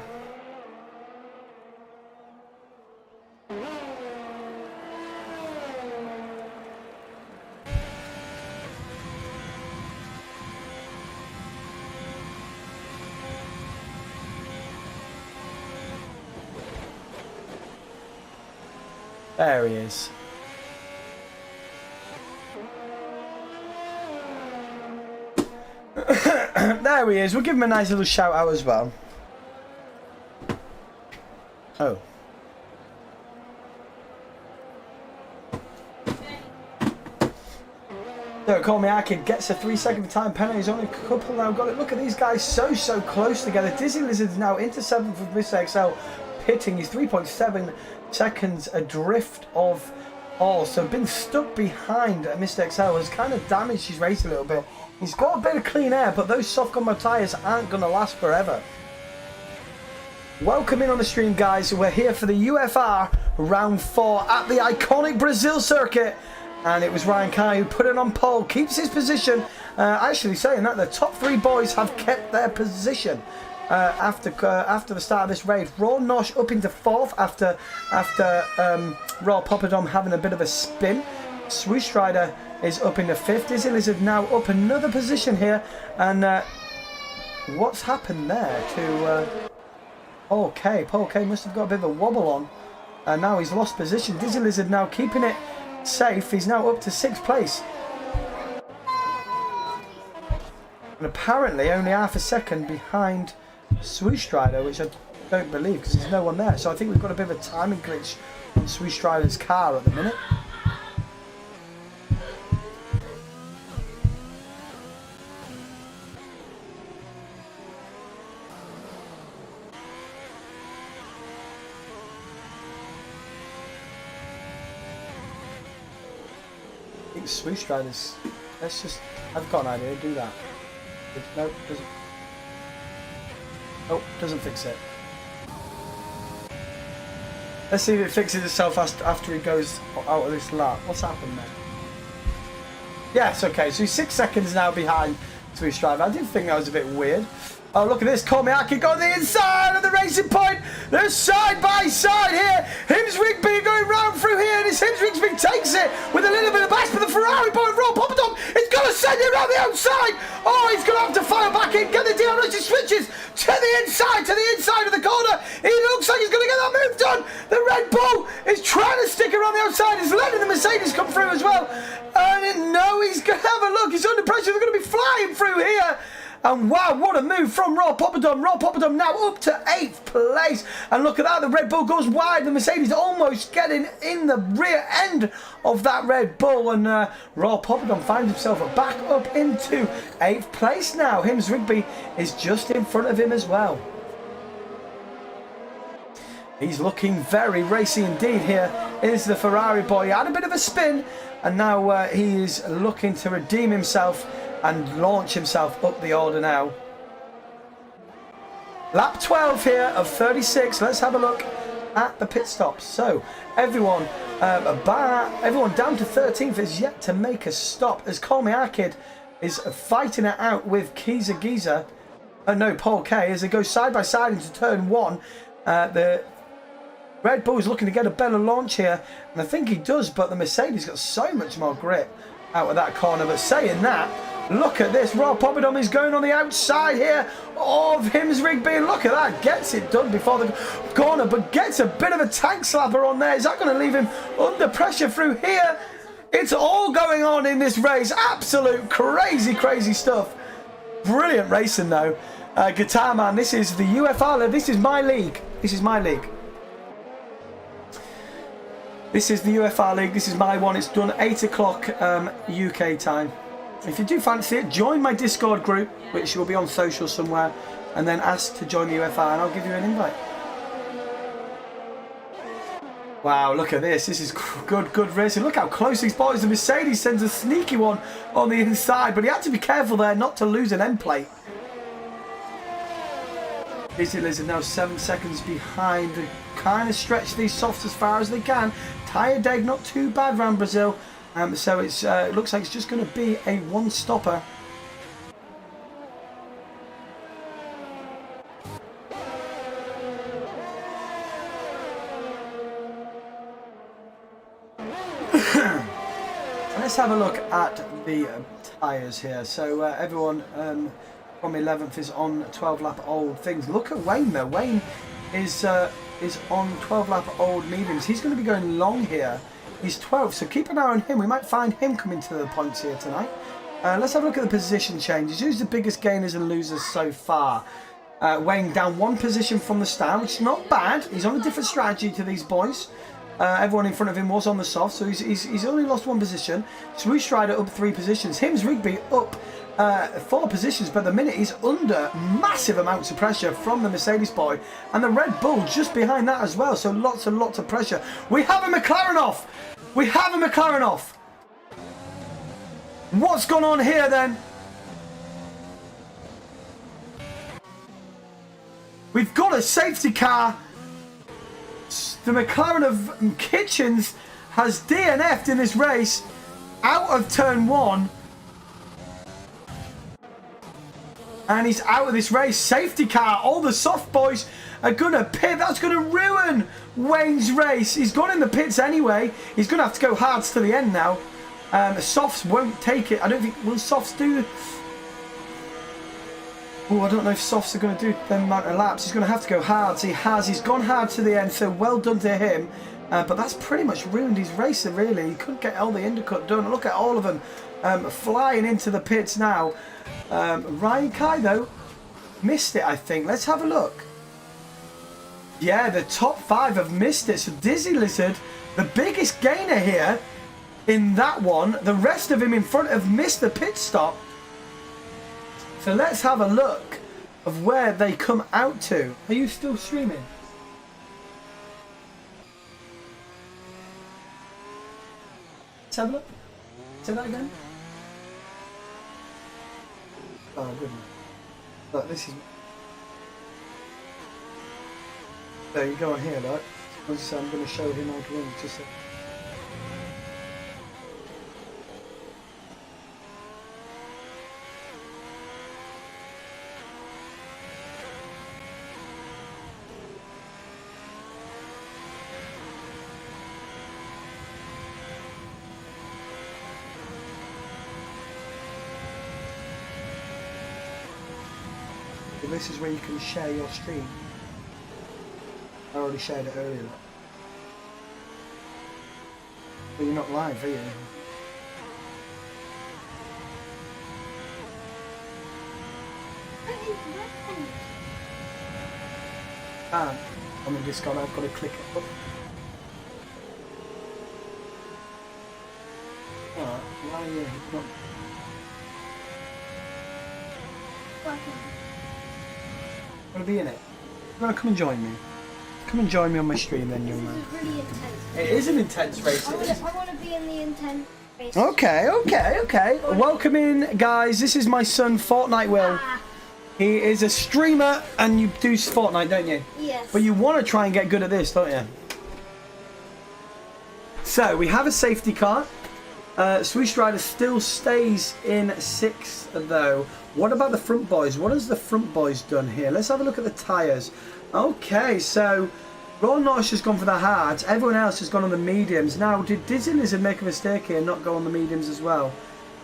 Speaker 2: There he is. There he is. We'll give him a nice little shout out as well. Oh. Don't call me Akin. Gets a 3-second time penalty. He's only a couple now. Got it. Look at these guys so close together. Dizzy Lizard's now into 7th with Mr. XL pitting. He's 3.7 seconds adrift of all. So been stuck behind Mr. XL has kind of damaged his race a little bit. He's got a bit of clean air, but those soft combo tyres aren't going to last forever. Welcome in on the stream, guys. We're here for the UFR round 4 at the iconic Brazil circuit. And it was Ryan Kai who put it on pole, keeps his position. Actually saying that the top 3 boys have kept their position after the start of this race. Raw Nosh up into 4th after Raw Poppadom having a bit of a spin. Swoosh Rider is up into 5th. Dizzy Lizard now up another position here. And what's happened there to Paul K? Paul K must have got a bit of a wobble on. And now he's lost position. Dizzy Lizard now keeping it safe. He's now up to 6th place. And apparently only half a second behind Swoosh Strider, which I don't believe because there's no one there. So I think we've got a bit of a timing glitch on Swoosh Strider's car at the minute. I think Swoosh Riders. Let's just. I've got an idea. Do that. No, doesn't. Oh, doesn't fix it. Let's see if it fixes itself after he goes out of this lap. What's happened there? Yes, okay, so he's 6 seconds now behind to his driver. I did think that was a bit weird. Oh, look at this. Komiaki going the inside of the racing point. They're side by side here. Hims Rigby going round through here. And this Hims Rigby takes it with a little bit of bash. But the Ferrari boy, Rob Poppendom, is going to send it around the outside. Oh, he's going to have to fire back in. Get the DRS. He switches to the inside of the corner. He looks like he's going to get that move done. The Red Bull is trying to stick around the outside. He's letting the Mercedes come through as well. And no, he's going to have a look. He's under pressure. They're going to be flying through here. And wow, what a move from Rob Poppendom. Rob Poppendom now up to 8th place. And look at that, the Red Bull goes wide. The Mercedes almost getting in the rear end of that Red Bull. And Rob Poppendom finds himself back up into 8th place now. Hims Rigby is just in front of him as well. He's looking very racy indeed here. Is the Ferrari boy. He had a bit of a spin. And now he is looking to redeem himself and launch himself up the order now. Lap 12 here of 36. Let's have a look at the pit stops. So everyone down to 13th is yet to make a stop as Komiaki is fighting it out with Paul K as they go side by side into turn 1. The Red Bull is looking to get a better launch here, and I think he does, but the Mercedes got so much more grip out of that corner. But saying that, look at this. Rob Poppendom is going on the outside here of Hims Rigby. And look at that. Gets it done before the corner, but gets a bit of a tank slapper on there. Is that going to leave him under pressure through here? It's all going on in this race. Absolute crazy, crazy stuff. Brilliant racing, though. Guitar Man, this is the UFR. This is my league. This is my league. This is the UFR League. This is my one. It's done 8 o'clock UK time. If you do fancy it, join my Discord group, which will be on social somewhere, and then ask to join the UFR, and I'll give you an invite. Wow, look at this. This is good racing. Look how close these boys. The Mercedes sends a sneaky one on the inside, but he had to be careful there not to lose an end plate. Dizzy Lizard now 7 seconds behind. They kind of stretch these softs as far as they can. Tyre deg not too bad around Brazil. So it looks like it's just going to be a one-stopper. Let's have a look at the tyres here. So everyone from 11th is on 12-lap old things. Look at Wayne though. Wayne is on 12-lap old mediums. He's going to be going long here. He's 12, so keep an eye on him. We might find him coming to the points here tonight. Let's have a look at the position changes. Who's the biggest gainers and losers so far? Wayne down 1 position from the start, which is not bad. He's on a different strategy to these boys. Everyone in front of him was on the soft, so he's only lost 1 position. Swoosh Rider up 3 positions. Hims Rigby up 4 positions, but at the minute he's under massive amounts of pressure from the Mercedes boy, and the Red Bull just behind that as well. So lots and lots of pressure. We have a McLaren off. We have a McLaren off. What's gone on here then? We've got a safety car. The McLaren of Kitchens has DNF'd in this race out of turn 1. And he's out of this race. Safety car. All the soft boys are going to pit. That's going to ruin Wayne's race. He's gone in the pits anyway. He's going to have to go hards to the end now. Softs won't take it. I don't think... Will softs do... Oh, I don't know if softs are going to do the amount of laps. He's going to have to go hard. He has. He's gone hard to the end. So well done to him. But that's pretty much ruined his race, really. He couldn't get all the undercut done. Look at all of them flying into the pits now. Ryan Kai, though, missed it, I think. Let's have a look. Yeah, the top 5 have missed it. So Dizzy Lizard, the biggest gainer here in that one. The rest of him in front have missed the pit stop. So let's have a look of where they come out to. Are you still streaming? Let's have a look. Say that again. Oh, goodness. Look, this is... There you go on here, look. I'm going to show him how to run. Just a... Well, this is where you can share your stream. I already shared it earlier. But you're not live, are you? Ah, I'm in Discord, I've got to click it up. Alright, why are you not... Want to be in it? You want to come and join me? Come and join me on my stream then, young man.
Speaker 1: This is really intense.
Speaker 2: It is an intense race.
Speaker 1: I want to be in the intense race.
Speaker 2: Okay. Welcome in, guys. This is my son, Fortnite Will. He is a streamer, and you do Fortnite, don't you?
Speaker 1: Yes.
Speaker 2: But you want to try and get good at this, don't you? So, we have a safety car. Swoosh Rider still stays in 6th, though. What about the front boys? What has the front boys done here? Let's have a look at the tyres. Okay, so Ron Norris has gone for the hards. Everyone else has gone on the mediums. Now, did Dizzy Lizard make a mistake here and not go on the mediums as well?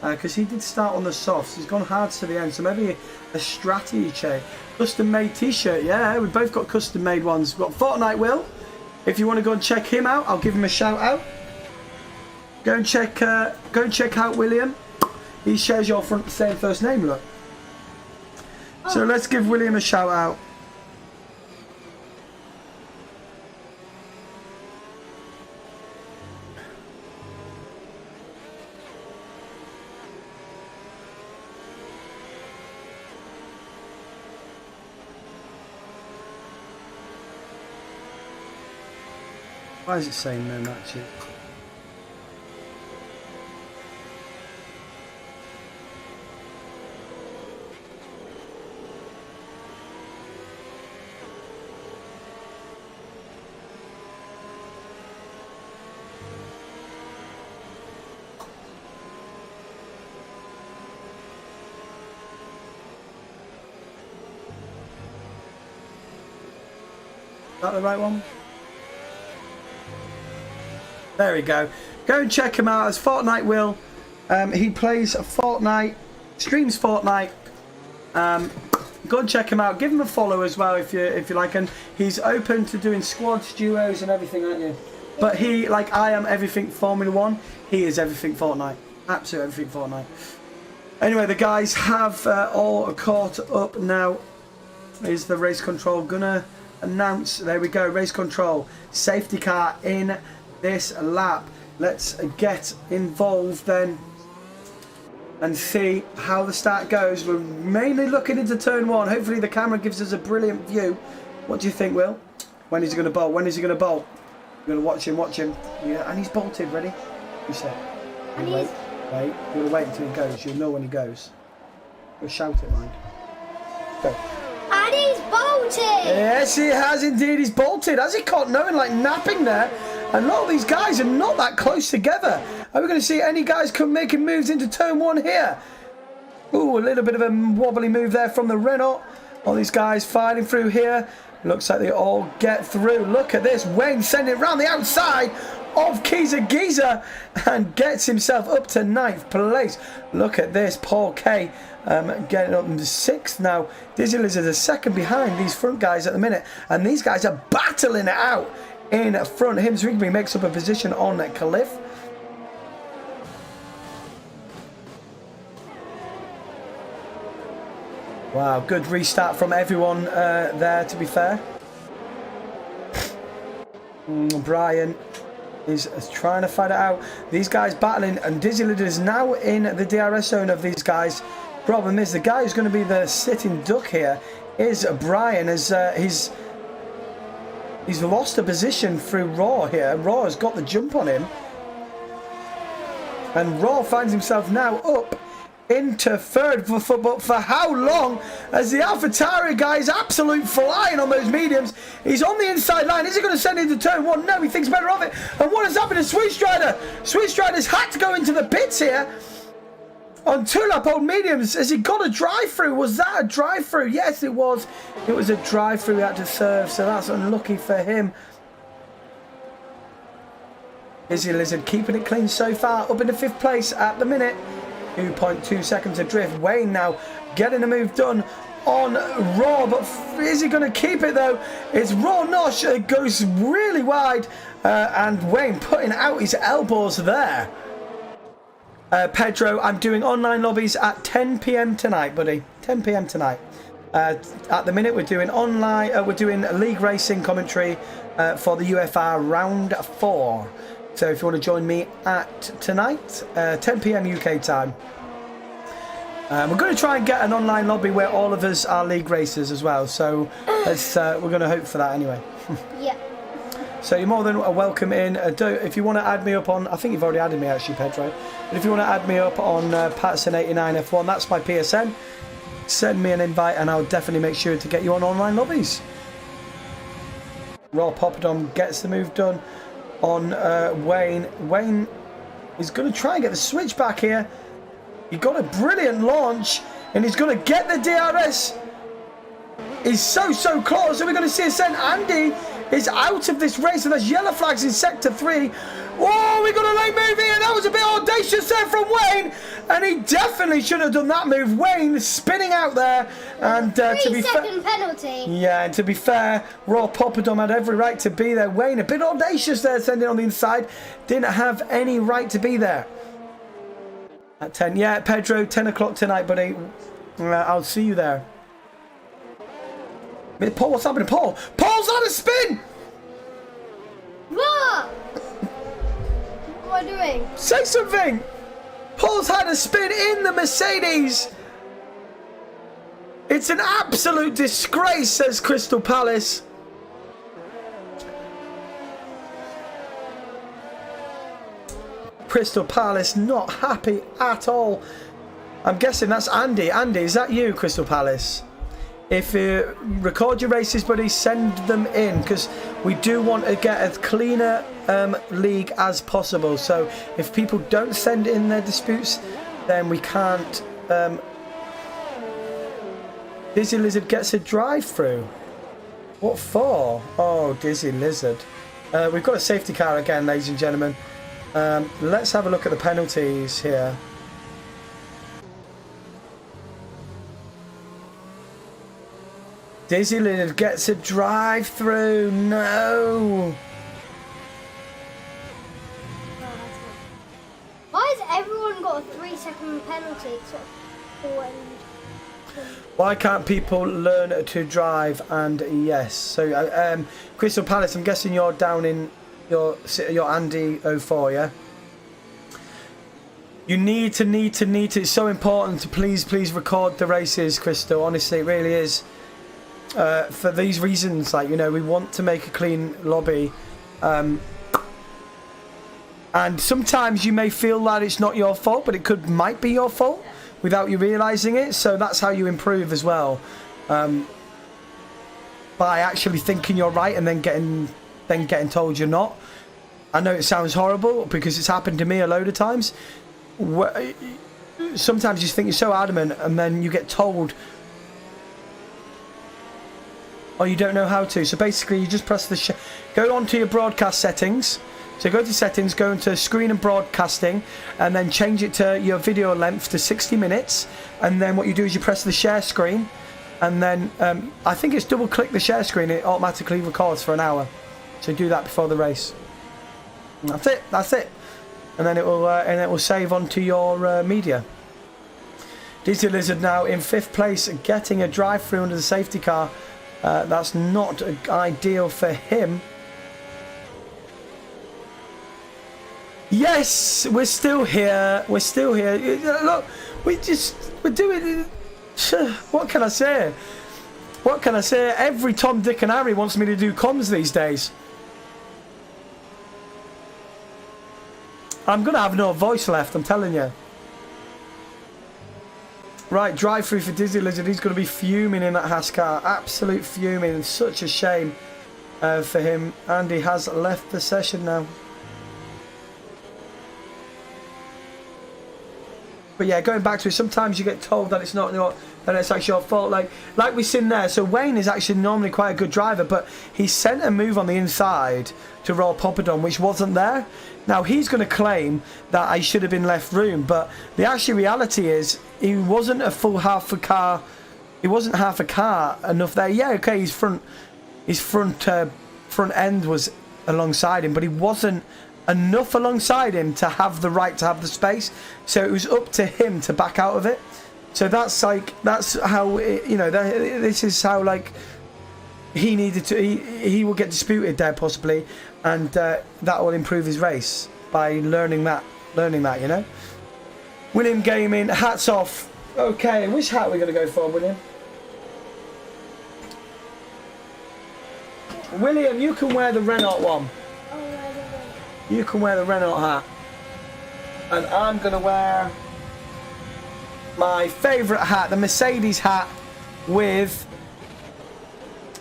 Speaker 2: Because he did start on the softs. He's gone hards to the end. So maybe a strategy change. Custom made t-shirt. Yeah, we've both got custom made ones. We've got Fortnite Will. If you want to go and check him out, I'll give him a shout out. Go and check out William. He shares your same first name, look. So let's give William a shout out. Why is it saying no matches? Is that the right one? There we go. Go and check him out as Fortnite Will. He plays Fortnite, streams Fortnite. Go and check him out. Give him a follow as well if you like. And he's open to doing squads, duos, and everything, aren't you? But he, like I am, everything Formula One. He is everything Fortnite. Absolutely everything Fortnite. Anyway, the guys have all caught up now. Is the race control gonna announce? There we go. Race control. Safety car in this lap. Let's get involved then and see how the start goes. We're mainly looking into turn 1. Hopefully the camera gives us a brilliant view. What do you think, Will? When is he going to bolt? When is he going to bolt? You're going to watch him. Yeah, and he's bolted. Ready? You said.
Speaker 1: And
Speaker 2: wait. You're going to wait until he goes. You'll know when he goes. You'll shout it, mind. Go.
Speaker 1: And he's bolted!
Speaker 2: Yes, he has indeed. He's bolted. Has he caught no one like napping there? And a lot of these guys are not that close together. Are we going to see any guys come making moves into turn 1 here? Ooh, a little bit of a wobbly move there from the Renault. All these guys fighting through here. Looks like they all get through. Look at this. Wayne sending it round the outside of Giza and gets himself up to 9th place. Look at this. Paul K getting up to 6th now. Dizzy Lizard is a second behind these front guys at the minute. And these guys are battling it out in front. Him Zwigby makes up a position on Cliff. Wow, good restart from everyone there, to be fair. Brian is trying to fight it out. These guys battling, and Dizzy Lizard is now in the DRS zone of these guys. Problem is, the guy who's going to be the sitting duck here is Brian, as he's lost a position through Raw here. Raw has got the jump on him. And Raw finds himself now up into third, but for how long? As the AlphaTauri guy is absolute flying on those mediums. He's on the inside line. Is he going to send into turn one? No, he thinks better of it. And what has happened to Sweet Strider? Sweet Strider's had to go into the pits here on 2-lap old mediums. Has he got a drive-through? Was that a drive-through? Yes, it was. It was a drive-through he had to serve, so that's unlucky for him. Dizzy Lizard keeping it clean so far, up in the 5th place at the minute. 2.2 seconds adrift. Wayne now getting the move done on Raw, but is he going to keep it though? It's Raw Nosh. It goes really wide, and Wayne putting out his elbows there. Pedro, I'm doing online lobbies at 10 p.m. tonight, buddy. 10 p.m. tonight. At the minute, we're doing online. We're doing league racing commentary for the UFR round 4. So if you want to join me at tonight, 10 p.m. UK time. We're going to try and get an online lobby where all of us are league racers as well. So we're going to hope for that anyway.
Speaker 1: Yeah.
Speaker 2: So you're more than welcome in. If you want to add me up on, I think you've already added me actually, Pedro. But if you want to add me up on Patson89F1, that's my PSN. Send me an invite and I'll definitely make sure to get you on online lobbies. Raw Poppadom gets the move done on Wayne. Wayne is going to try and get the switch back here. He got a brilliant launch and he's going to get the DRS. He's so close. So we're going to see a send. Andy is out of this race and there's yellow flags in sector 3. Oh, we got a late move here. That was a bit audacious there from Wayne, and he definitely should have done that move. Wayne spinning out there, and to be fair,
Speaker 1: 3-second penalty.
Speaker 2: Yeah, and to be fair, Raw Poppadom had every right to be there. Wayne a bit audacious there, sending on the inside. Didn't have any right to be there. At 10, yeah, Pedro, 10 o'clock tonight, buddy. I'll see you there. Paul, what's happening, Paul? Paul's on a spin.
Speaker 1: What? What am I doing?
Speaker 2: Say something! Paul's had a spin in the Mercedes! It's an absolute disgrace, says Crystal Palace. Crystal Palace not happy at all. I'm guessing that's Andy. Andy, is that you, Crystal Palace? If you record your races, buddy, send them in, because we do want to get as cleaner league as possible. So if people don't send in their disputes, then we can't. Dizzy Lizard gets a drive-through. What for? Oh, Dizzy Lizard. We've got a safety car again, ladies and gentlemen. Let's have a look at the penalties here. Dizzy Lizard gets a drive-through. No.
Speaker 1: Why has everyone got a 3-second penalty except for when...
Speaker 2: Why can't people learn to drive? And yes, so Crystal Palace, I'm guessing you're down in your Andy 04, yeah? You need to. It's so important to please record the races, Crystal. Honestly, it really is. For these reasons, like, you know, we want to make a clean lobby, and sometimes you may feel that it's not your fault, but it might be your fault without you realizing it. So that's how you improve as well, by actually thinking you're right and then getting told you're not. I know it sounds horrible because it's happened to me a load of times. Sometimes you think you're so adamant and then you get told, or you don't know how to. So basically you just press the go onto your broadcast settings. So go to settings, go into screen and broadcasting, and then change it to your video length to 60 minutes. And then what you do is you press the share screen, and then I think it's double click the share screen, it automatically records for an hour. So do that before the race. And that's it. And then it will save onto your media. Dizzy Lizard now in 5th place, getting a drive-through under the safety car. That's not ideal for him. Yes, we're still here. Look, we're doing. What can I say? Every Tom, Dick and Harry wants me to do comms these days. I'm gonna have no voice left, I'm telling you. Right, drive through for Dizzy Lizard. He's going to be fuming in that Haas car. Absolute fuming. And such a shame for him. And he has left the session now. But yeah, going back to it, sometimes you get told that it's not that it's actually your fault. Like we've seen there. So Wayne is actually normally quite a good driver, but he sent a move on the inside to Raw Poppadom, which wasn't there. Now he's going to claim that I should have been left room, but the actual reality is he wasn't a full half a car. He wasn't half a car enough there. Yeah, okay, his front end was alongside him, but he wasn't enough alongside him to have the right to have the space. So it was up to him to back out of it. So that's how this is how like he needed to. He will get disputed there possibly, and that will improve his race by learning that. You know. William Gaming, hats off. Okay, which hat are we going to go for, William? William, you can wear the Renault one. You can wear the Renault hat. And I'm going to wear my favourite hat, the Mercedes hat with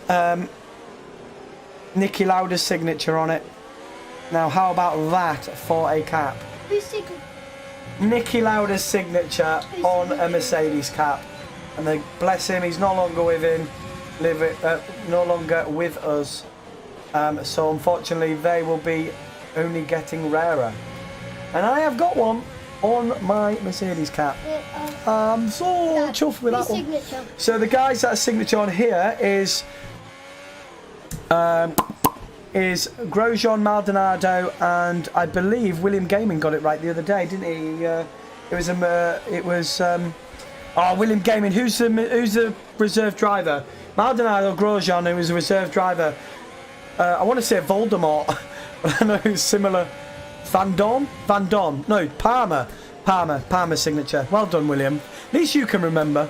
Speaker 2: Niki Lauda's signature on it. Now, how about that for a cap?
Speaker 1: Who's signature?
Speaker 2: Niki Lauda's signature on a Mercedes cap. And they, bless him, he's no longer with no longer with us. So unfortunately, they will be only getting rarer. And I have got one on my Mercedes cap. I'm so chuffed with that one.
Speaker 1: Signature.
Speaker 2: So the guy's that signature on here is Grosjean Maldonado, and I believe William Gaming got it right the other day, didn't he? It was William Gaming. Who's the reserve driver? Maldonado, Grosjean, who was a reserve driver. I want to say Voldemort. I know who's similar. Van Dorn? No, Palmer signature. Well done, William. At least you can remember.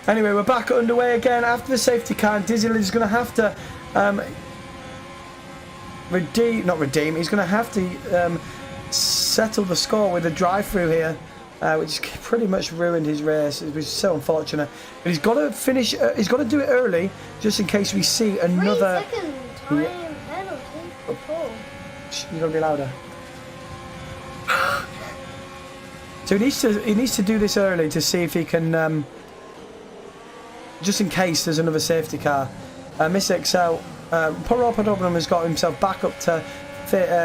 Speaker 2: Anyway, we're back underway again after the safety car, and Dizzy is going to have to redeem. He's going to have to settle the score with a drive-through here, which pretty much ruined his race. It was so unfortunate. But he's got to finish. He's got to do it early, just in case we see another.
Speaker 1: 3 second time penalty. Oh.
Speaker 2: You gotta be louder. So he needs to do this early to see if he can, just in case there's another safety car. Mr. Excel, Poppadom has got himself back up to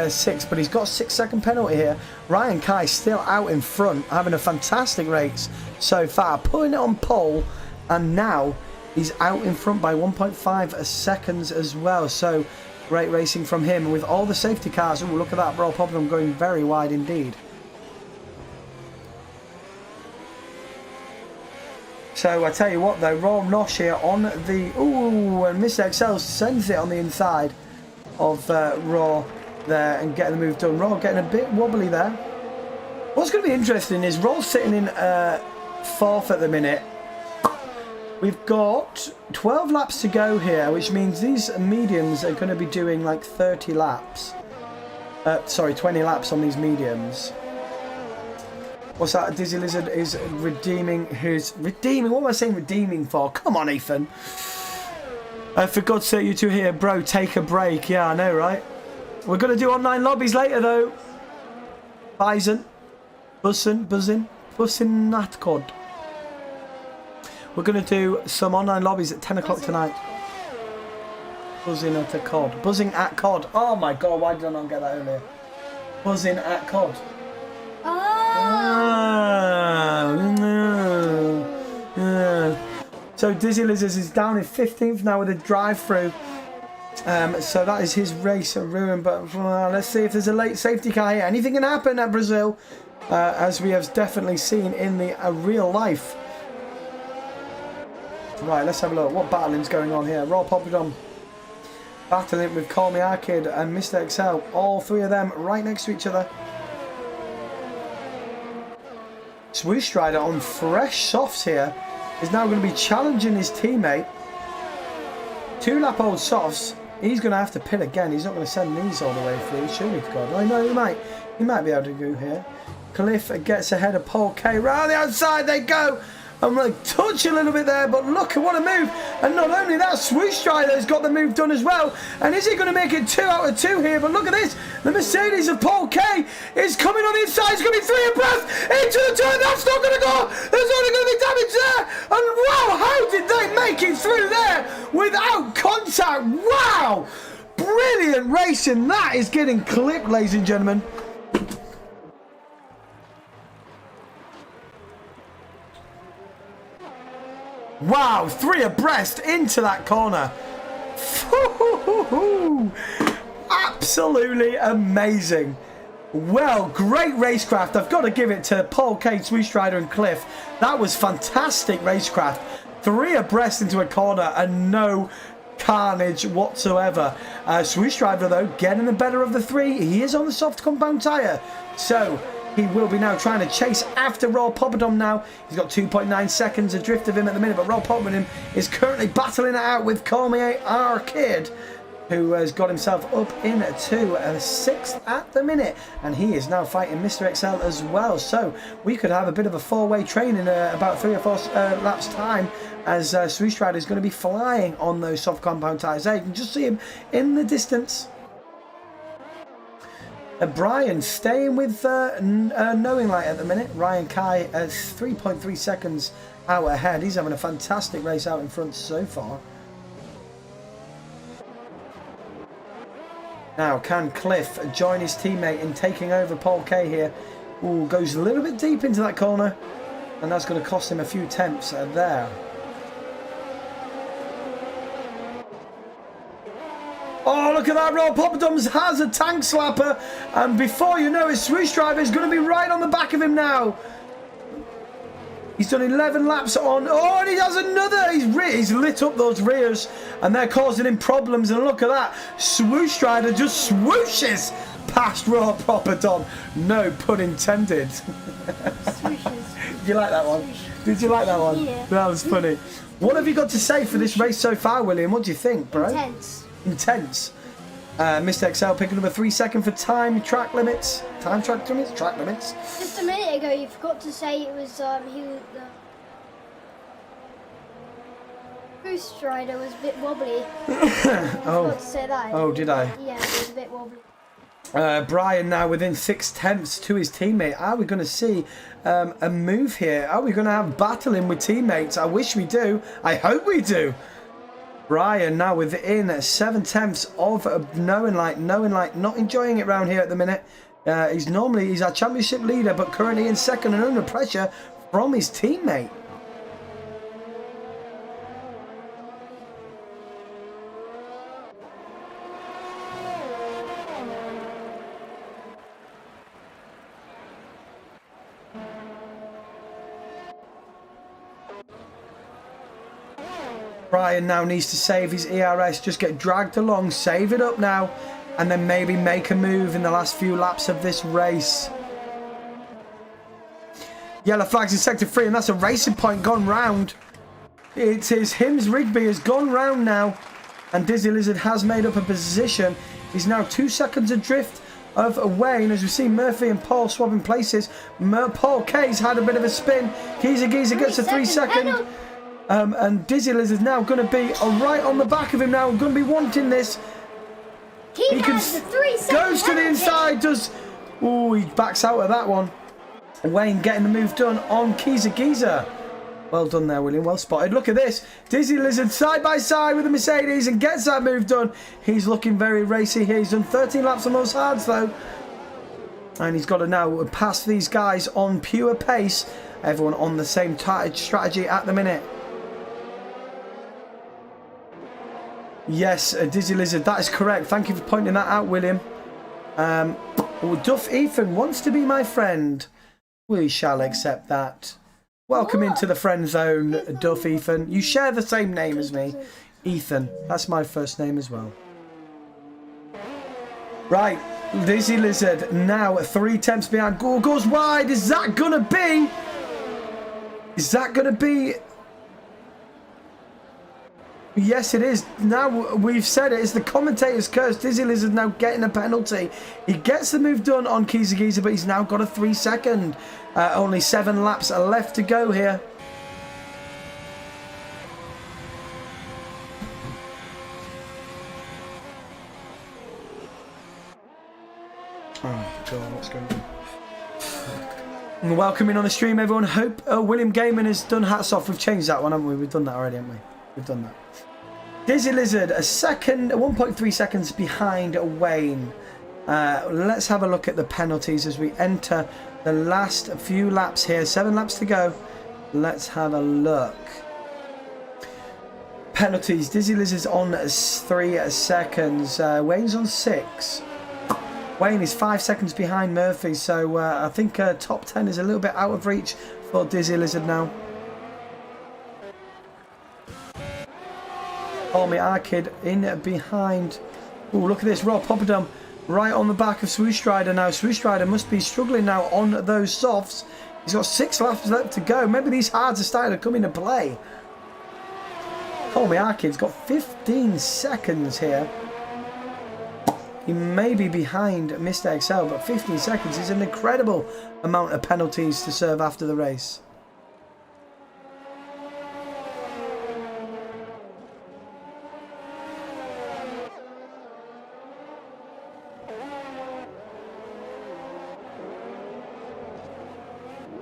Speaker 2: 6, but he's got a 6-second penalty here. Ryan Kai still out in front, having a fantastic race so far, putting it on pole, and now he's out in front by 1.5 seconds as well. So great racing from him, and with all the safety cars. Ooh, look at that, Raw Poppadom going very wide indeed. So I tell you what though, Raw Nosh here on the... Ooh, and Mr. Excel sends it on the inside of Raw there and getting the move done. Raw getting a bit wobbly there. What's going to be interesting is Raw sitting in 4th at the minute. We've got 12 laps to go here, which means these mediums are going to be doing like 30 laps. 20 laps on these mediums. What's that? Dizzy Lizard is redeeming his... Redeeming? What am I saying redeeming for? Come on, Ethan. For God's sake, you two here. Bro, take a break. Yeah, I know, right? We're going to do online lobbies later, though. Bison. Buzzing that cod. We're going to do some online lobbies at 10 o'clock tonight. Buzzing at a cod. Buzzing at cod. Oh my god, why did I not get that earlier? Buzzing at cod. So Dizzy Lizards is down in 15th now with a drive-through. So that is his race ruined. But let's see if there's a late safety car here. Anything can happen at Brazil, as we have definitely seen in the real life. Right, let's have a look. What battling's going on here? Raw Poppadom battling with Call Me Arcade and Mr. Excel. All three of them right next to each other. Swoosh Rider on fresh softs here is now going to be challenging his teammate. 2-lap old softs. He's going to have to pit again. He's not going to send these all the way through. Surely to God. I know he might be able to go here. Cliff gets ahead of Paul K. Round the outside they go. I'm going to touch a little bit there, but look at what a move. And not only that, Swoosh Strider's got the move done as well. And is he going to make it 2 out of 2 here? But look at this. The Mercedes of Paul K is coming on the inside. It's going to be 3 abreast into the turn. That's not going to go. There's only going to be damage there. And wow, how did they make it through there without contact? Wow. Brilliant racing. That is getting clipped, ladies and gentlemen. Wow, 3 abreast into that corner. Absolutely amazing. Well, great racecraft. I've got to give it to Paul K, Swoosh Rider and Cliff. That was fantastic racecraft. 3 abreast into a corner and no carnage whatsoever. Swoosh Rider, though, getting the better of the 3. He is on the soft compound tyre. So he will be now trying to chase after Raw Poppadom now. He's got 2.9 seconds adrift of him at the minute, but Raw Poppadom is currently battling it out with Call Me Arcade, who has got himself up into a 6th at the minute, and he is now fighting Mr. XL as well. So we could have a bit of a 4-way train in about 3 or 4 laps time, as Swoosh Rider is going to be flying on those soft compound tyres there. You can just see him in the distance. Brian staying with Knowing Light at the minute. Ryan Kai is 3.3 seconds out ahead. He's having a fantastic race out in front so far. Now, can Cliff join his teammate in taking over Paul K here? Ooh, goes a little bit deep into that corner, and that's going to cost him a few tenths there. Oh, look at that. Raw Poppadoms has a tank slapper, and before you know it, Swoosh Driver is going to be right on the back of him now. He's done 11 laps on. Oh, and he has another. He's lit up those rears, and they're causing him problems. And look at that. Swoosh Strider just swooshes past Raw Poppadom. No pun intended. Did you like that one? Did you like that one?
Speaker 1: Yeah.
Speaker 2: That was funny. What have you got to say for this race so far, William? What do you think, bro? Intense. Mr. XL picking up a 3 second for time track limits. Track limits.
Speaker 1: Just a minute ago, you forgot to say it was the Swoosh Rider was a bit wobbly.
Speaker 2: Oh.
Speaker 1: Forgot to say that.
Speaker 2: Oh, did I?
Speaker 1: Yeah, it was a bit wobbly.
Speaker 2: Brian now within 6 tenths to his teammate. Are we going to see a move here? Are we going to have battling with teammates? I wish we do. I hope we do. Brian now within 7 tenths of Knowing Light. Knowing Light not enjoying it round here at the minute. He's our championship leader, but currently in second and under pressure from his teammate. Brian now needs to save his ERS, just get dragged along, save it up now, and then maybe make a move in the last few laps of this race. Yellow flags in sector 3, and that's a racing point gone round. It is Hims Rigby has gone round now, and Dizzy Lizard has made up a position. He's now 2 seconds adrift of Wayne, as we see Murphy and Paul swapping places. Paul K's had a bit of a spin. Geezer gets a 3 second. And Dizzy Lizard's now going to be right on the back of him now. Going to be wanting this.
Speaker 1: He has the 3 second
Speaker 2: goes to the inside. Ooh, he backs out of that one. Wayne getting the move done on Geezer. Well done there, William. Well spotted. Look at this. Dizzy Lizard side by side with the Mercedes and gets that move done. He's looking very racy here. He's done 13 laps on those hards though. And he's got to now pass these guys on pure pace. Everyone on the same strategy at the minute. Yes, Dizzy Lizard, that is correct. Thank you for pointing that out, William. Duff Ethan wants to be my friend. We shall accept that. Welcome into the friend zone, Duff Ethan. You share the same name as me. Ethan, that's my first name as well. Right, Dizzy Lizard now 3 tenths behind. Goes wide. Is that going to be... Yes, it is. Now we've said it. It's the commentator's curse. Dizzy Lizard now getting a penalty. He gets the move done on Kiza, but he's now got a 3 second. Only 7 laps are left to go here. Oh God, what's going on? Welcome in on the stream, everyone. Hope William Gaiman has done hats off. We've changed that one, haven't we? We've done that already, haven't we? We've done that. Dizzy Lizard, a second, 1.3 seconds behind Wayne. Let's have a look at the penalties as we enter the last few laps here. 7 laps to go. Let's have a look. Penalties. Dizzy Lizard's on 3 seconds. Wayne's on 6. Wayne is 5 seconds behind Murphy, so I think top 10 is a little bit out of reach for Dizzy Lizard now. Call Me Arcade in behind. Oh, look at this. Rob Popperdom right on the back of Swoosh Strider now. Swoosh Strider must be struggling now on those softs. He's got 6 laps left to go. Maybe these hards are starting to come into play. Call Me Arcade's got 15 seconds here. He may be behind Mr. Excel, but 15 seconds is an incredible amount of penalties to serve after the race.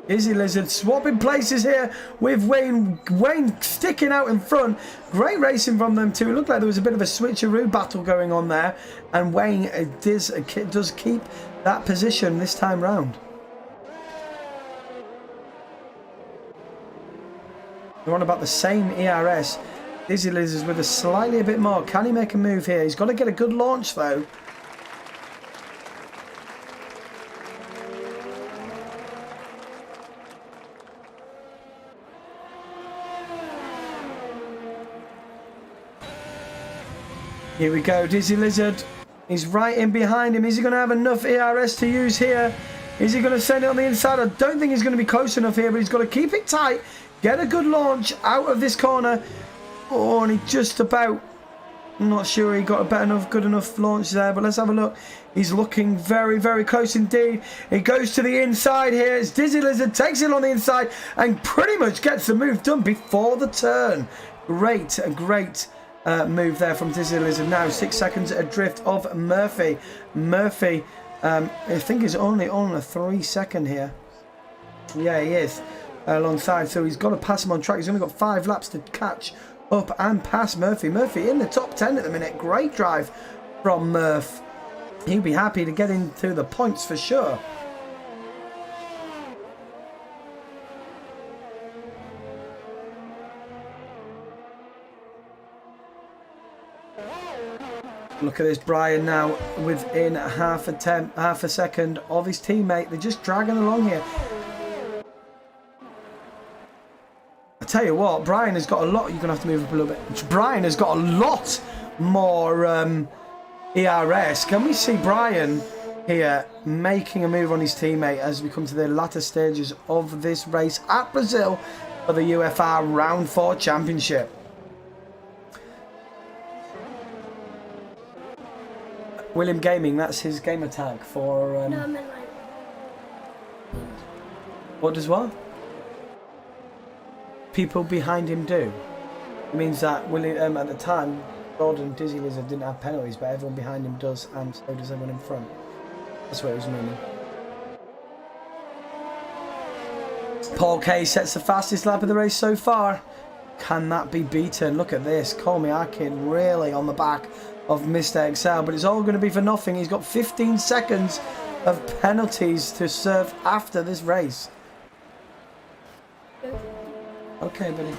Speaker 2: Dizzy Lizard swapping places here with Wayne. Wayne sticking out in front. Great racing from them too. It looked like there was a bit of a switcheroo battle going on there. And Wayne does keep that position this time round. They're on about the same ERS. Dizzy Lizard's with a slightly a bit more. Can he make a move here? He's got to get a good launch though. Here we go, Dizzy Lizard. He's right in behind him. Is he going to have enough ERS to use here? Is he going to send it on the inside? I don't think he's going to be close enough here, but he's got to keep it tight. Get a good launch out of this corner. Oh, and he just about... I'm not sure he got a good enough launch there, but let's have a look. He's looking very, very close indeed. He goes to the inside here. It's Dizzy Lizard, takes it on the inside, and pretty much gets the move done before the turn. Great, a great... move there from Dizzy Lizard. Now 6 seconds adrift of Murphy. Murphy, I think is only on a 3 second here. Yeah, he is alongside. So he's got to pass him on track. He's only got 5 laps to catch up and pass Murphy. Murphy in the top 10 at the minute. Great drive from Murph. He'll be happy to get into the points for sure. Look at this, Brian now within half a second of his teammate. They're just dragging along here. I tell you what, Brian has got a lot. You're going to have to move up a little bit. Brian has got a lot more ERS. Can we see Brian here making a move on his teammate as we come to the latter stages of this race at Brazil for the UFR Round 4 Championship? William Gaming, that's his gamer tag for...
Speaker 1: No, I meant like...
Speaker 2: What does what? People behind him do. It means that William, at the time, Gordon Dizzy Lizard didn't have penalties, but everyone behind him does, and so does everyone in front. That's what it was meaning. Paul K sets the fastest lap of the race so far. Can that be beaten? Look at this. Call Me Arcade really on the back of Mr. Excel, but it's all going to be for nothing. He's got 15 seconds of penalties to serve after this race. Okay, buddy.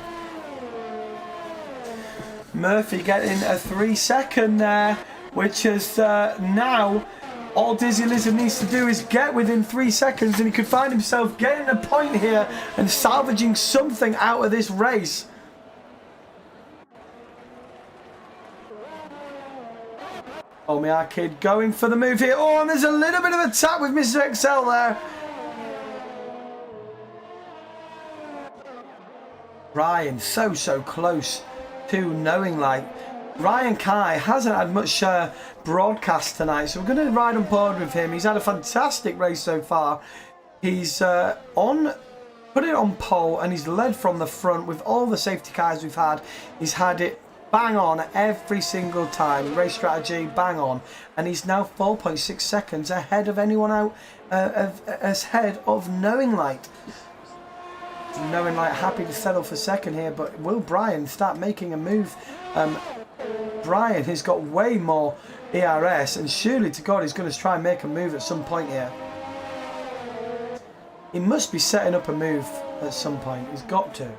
Speaker 2: Murphy getting a 3 second there, which is now all Dizzy Lizard needs to do is get within 3 seconds, and he could find himself getting a point here and salvaging something out of this race. Oh, my kid going for the move here. Oh, and there's a little bit of a tap with Mr. Excel there. Ryan, so close to Knowing Light. Ryan Kai hasn't had much broadcast tonight, so we're going to ride on board with him. He's had a fantastic race so far. He's put it on pole, and he's led from the front with all the safety cars we've had. He's had it bang on every single time. Race strategy, bang on. And he's now 4.6 seconds ahead of anyone out, ahead of Knowing Light. Knowing Light happy to settle for second here, but will Brian start making a move? Brian has got way more ERS, and surely to God he's going to try and make a move at some point here. He must be setting up a move at some point. He's got to.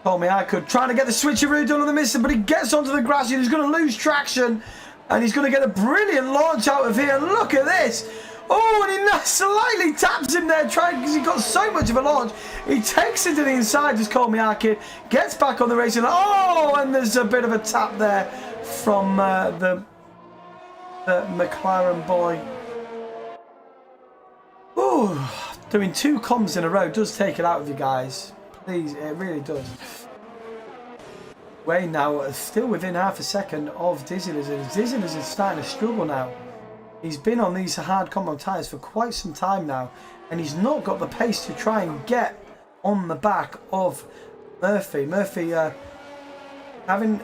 Speaker 2: Told me I could. Trying to get the switcheroo done on the mister, but he gets onto the grass and he's going to lose traction. And he's going to get a brilliant launch out of here. Look at this. Oh, and he slightly taps him there, trying because he got so much of a launch. He takes it to the inside, just called me Arcade, gets back on the racing. Oh, and there's a bit of a tap there from the McLaren boy. Ooh, doing 2 comms in a row does take it out of you guys. Please, it really does. Wayne now still within half a second of Dizzy Lizard. Dizzy Lizard's starting to struggle now. He's been on these hard combo tyres for quite some time now, and he's not got the pace to try and get on the back of Murphy. Murphy having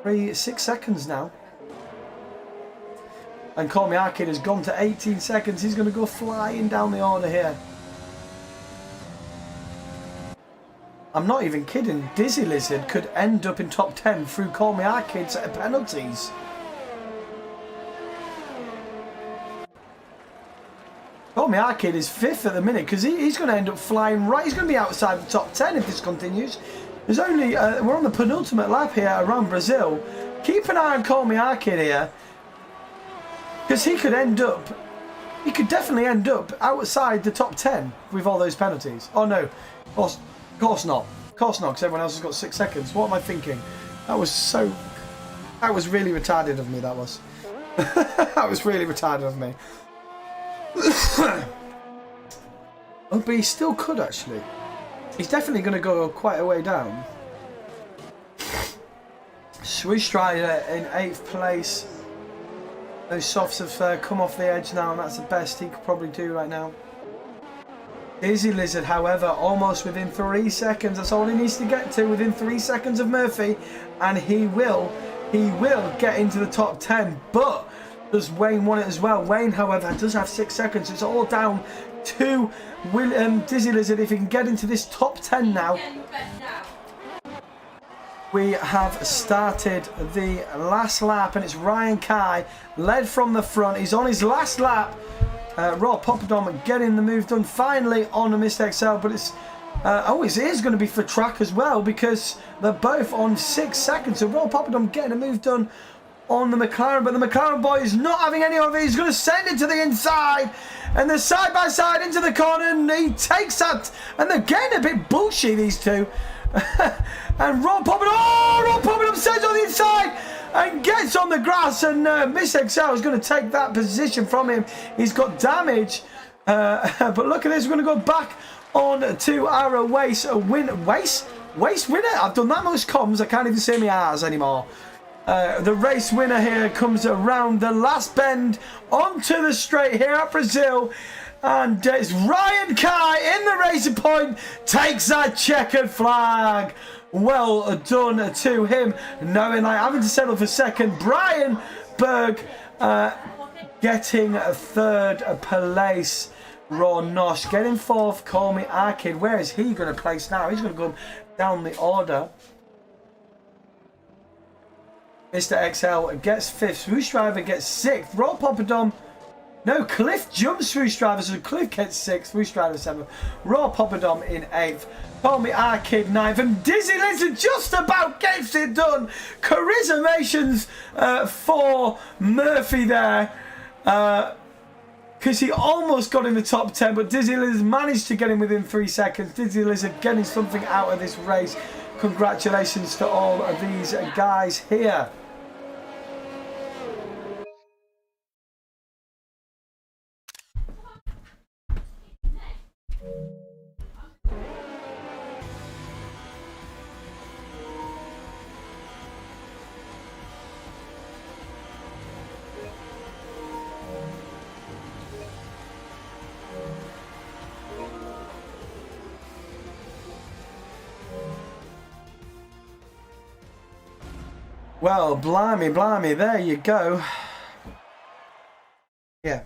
Speaker 2: 6 seconds now. And Call Me Arcade has gone to 18 seconds. He's going to go flying down the order here. I'm not even kidding. Dizzy Lizard could end up in top 10 through Call Me Arcade's penalties. Call Me Arcade is 5th at the minute because he's going to end up flying right. He's going to be outside the top 10 if this continues. There's only we're on the penultimate lap here around Brazil. Keep an eye on Call Me Arcade here, because he could definitely end up outside the top 10 with all those penalties. Oh no, of course not. Of course not, because everyone else has got 6 seconds. What am I thinking? That was really retarded of me, that was. That was really retarded of me. Oh, but he still could actually. He's definitely going to go quite a way down. Swoosh Strider in 8th place. Those softs have come off the edge now, and that's the best he could probably do right now. Dizzy Lizard, however, almost within 3 seconds. That's all he needs to get to, within 3 seconds of Murphy, and he will get into the top 10. But does Wayne want it as well? Wayne, however, does have 6 seconds. It's all down to Dizzy Lizard if he can get into this top 10 now. We have started the last lap, and it's Ryan Kai led from the front. He's on his last lap. Raw Poppadom getting the move done finally on the Mr. XL, but it's it is going to be for track as well, because they're both on 6 seconds. So Raw Poppadom getting a move done on the McLaren, but the McLaren boy is not having any of it. He's going to send it to the inside, and they're side by side into the corner, and he takes that, and they're getting a bit bullshy, these two. And Rob Poppadom sends on the inside and gets on the grass, and Miss XL is going to take that position from him. He's got damage, but look at this. We're going to go back on to our race winner. I've done that much comms, I can't even say my R's anymore. The race winner here comes around the last bend onto the straight here at Brazil, and it's Ryan Kai in the racing point, takes that checkered flag. Well done to him, knowing like having to settle for second. Brian Berg getting 3rd place. Raw Nosh getting 4th. Call Me Arcade. Where is he going to place now? He's going to go down the order. Mr. XL gets 5th. Swoosh Driver gets 6th. Raw Poppadom. No, Cliff jumps Swoosh Driver, so Cliff gets 6th. Swoosh Driver 7th. Raw Poppadom in 8th. Call Me Arcade 9th. And Dizzy Lizard just about gets it done. Charismations for Murphy there. Because he almost got in the top 10, but Dizzy Lizard managed to get him within 3 seconds. Dizzy Lizard getting something out of this race. Congratulations to all of these guys here. Well, blimey, there you go. Yeah.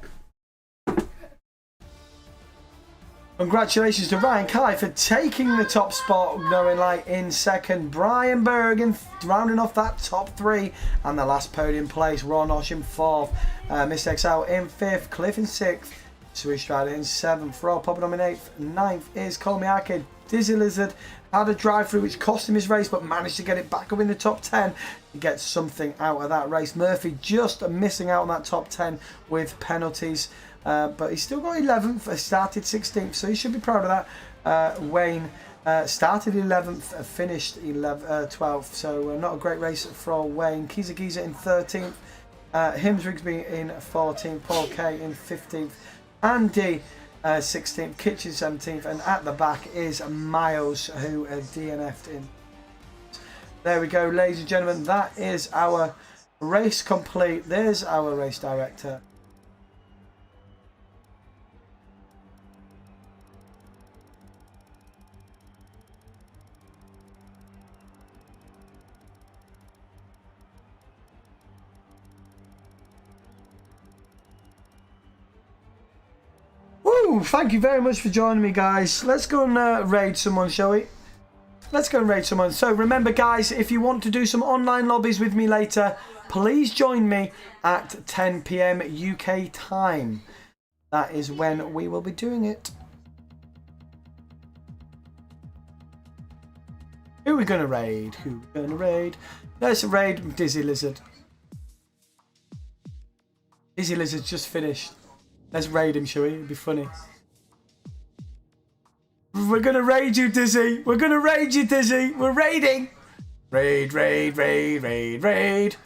Speaker 2: Congratulations to Ryan Kai for taking the top spot, going like in second. Brian Bergen rounding off that top three, and the last podium place. Ron Osh in fourth, Mr. XL in fifth, Cliff in sixth, Swiss Strider in seventh, Rob Poppin in eighth. Ninth is Kolmiaki. Dizzy Lizard had a drive through which cost him his race, but managed to get it back up in the top 10. He gets something out of that race. Murphy just missing out on that top 10 with penalties. But he's still got 11th, started 16th, so he should be proud of that. Wayne started 11th, finished 12th, so not a great race for Wayne. Kiza Giza in 13th, Hims Rigsby in 14th, Paul K in 15th, Andy 16th, Kitchen 17th, and at the back is Miles, who DNF'd in. There we go, ladies and gentlemen, that is our race complete. There's our race director. Woo! Thank you very much for joining me, guys. Let's go and raid someone, shall we? Let's go and raid someone. So remember, guys, if you want to do some online lobbies with me later, please join me at 10 PM UK time. That is when we will be doing it. Who are we going to raid? Who are we going to raid? Let's raid Dizzy Lizard. Dizzy Lizard just finished. Let's raid him, shall we? It'd be funny. We're gonna raid you, Dizzy. We're gonna raid you, Dizzy. We're raiding. Raid, raid, raid, raid, raid.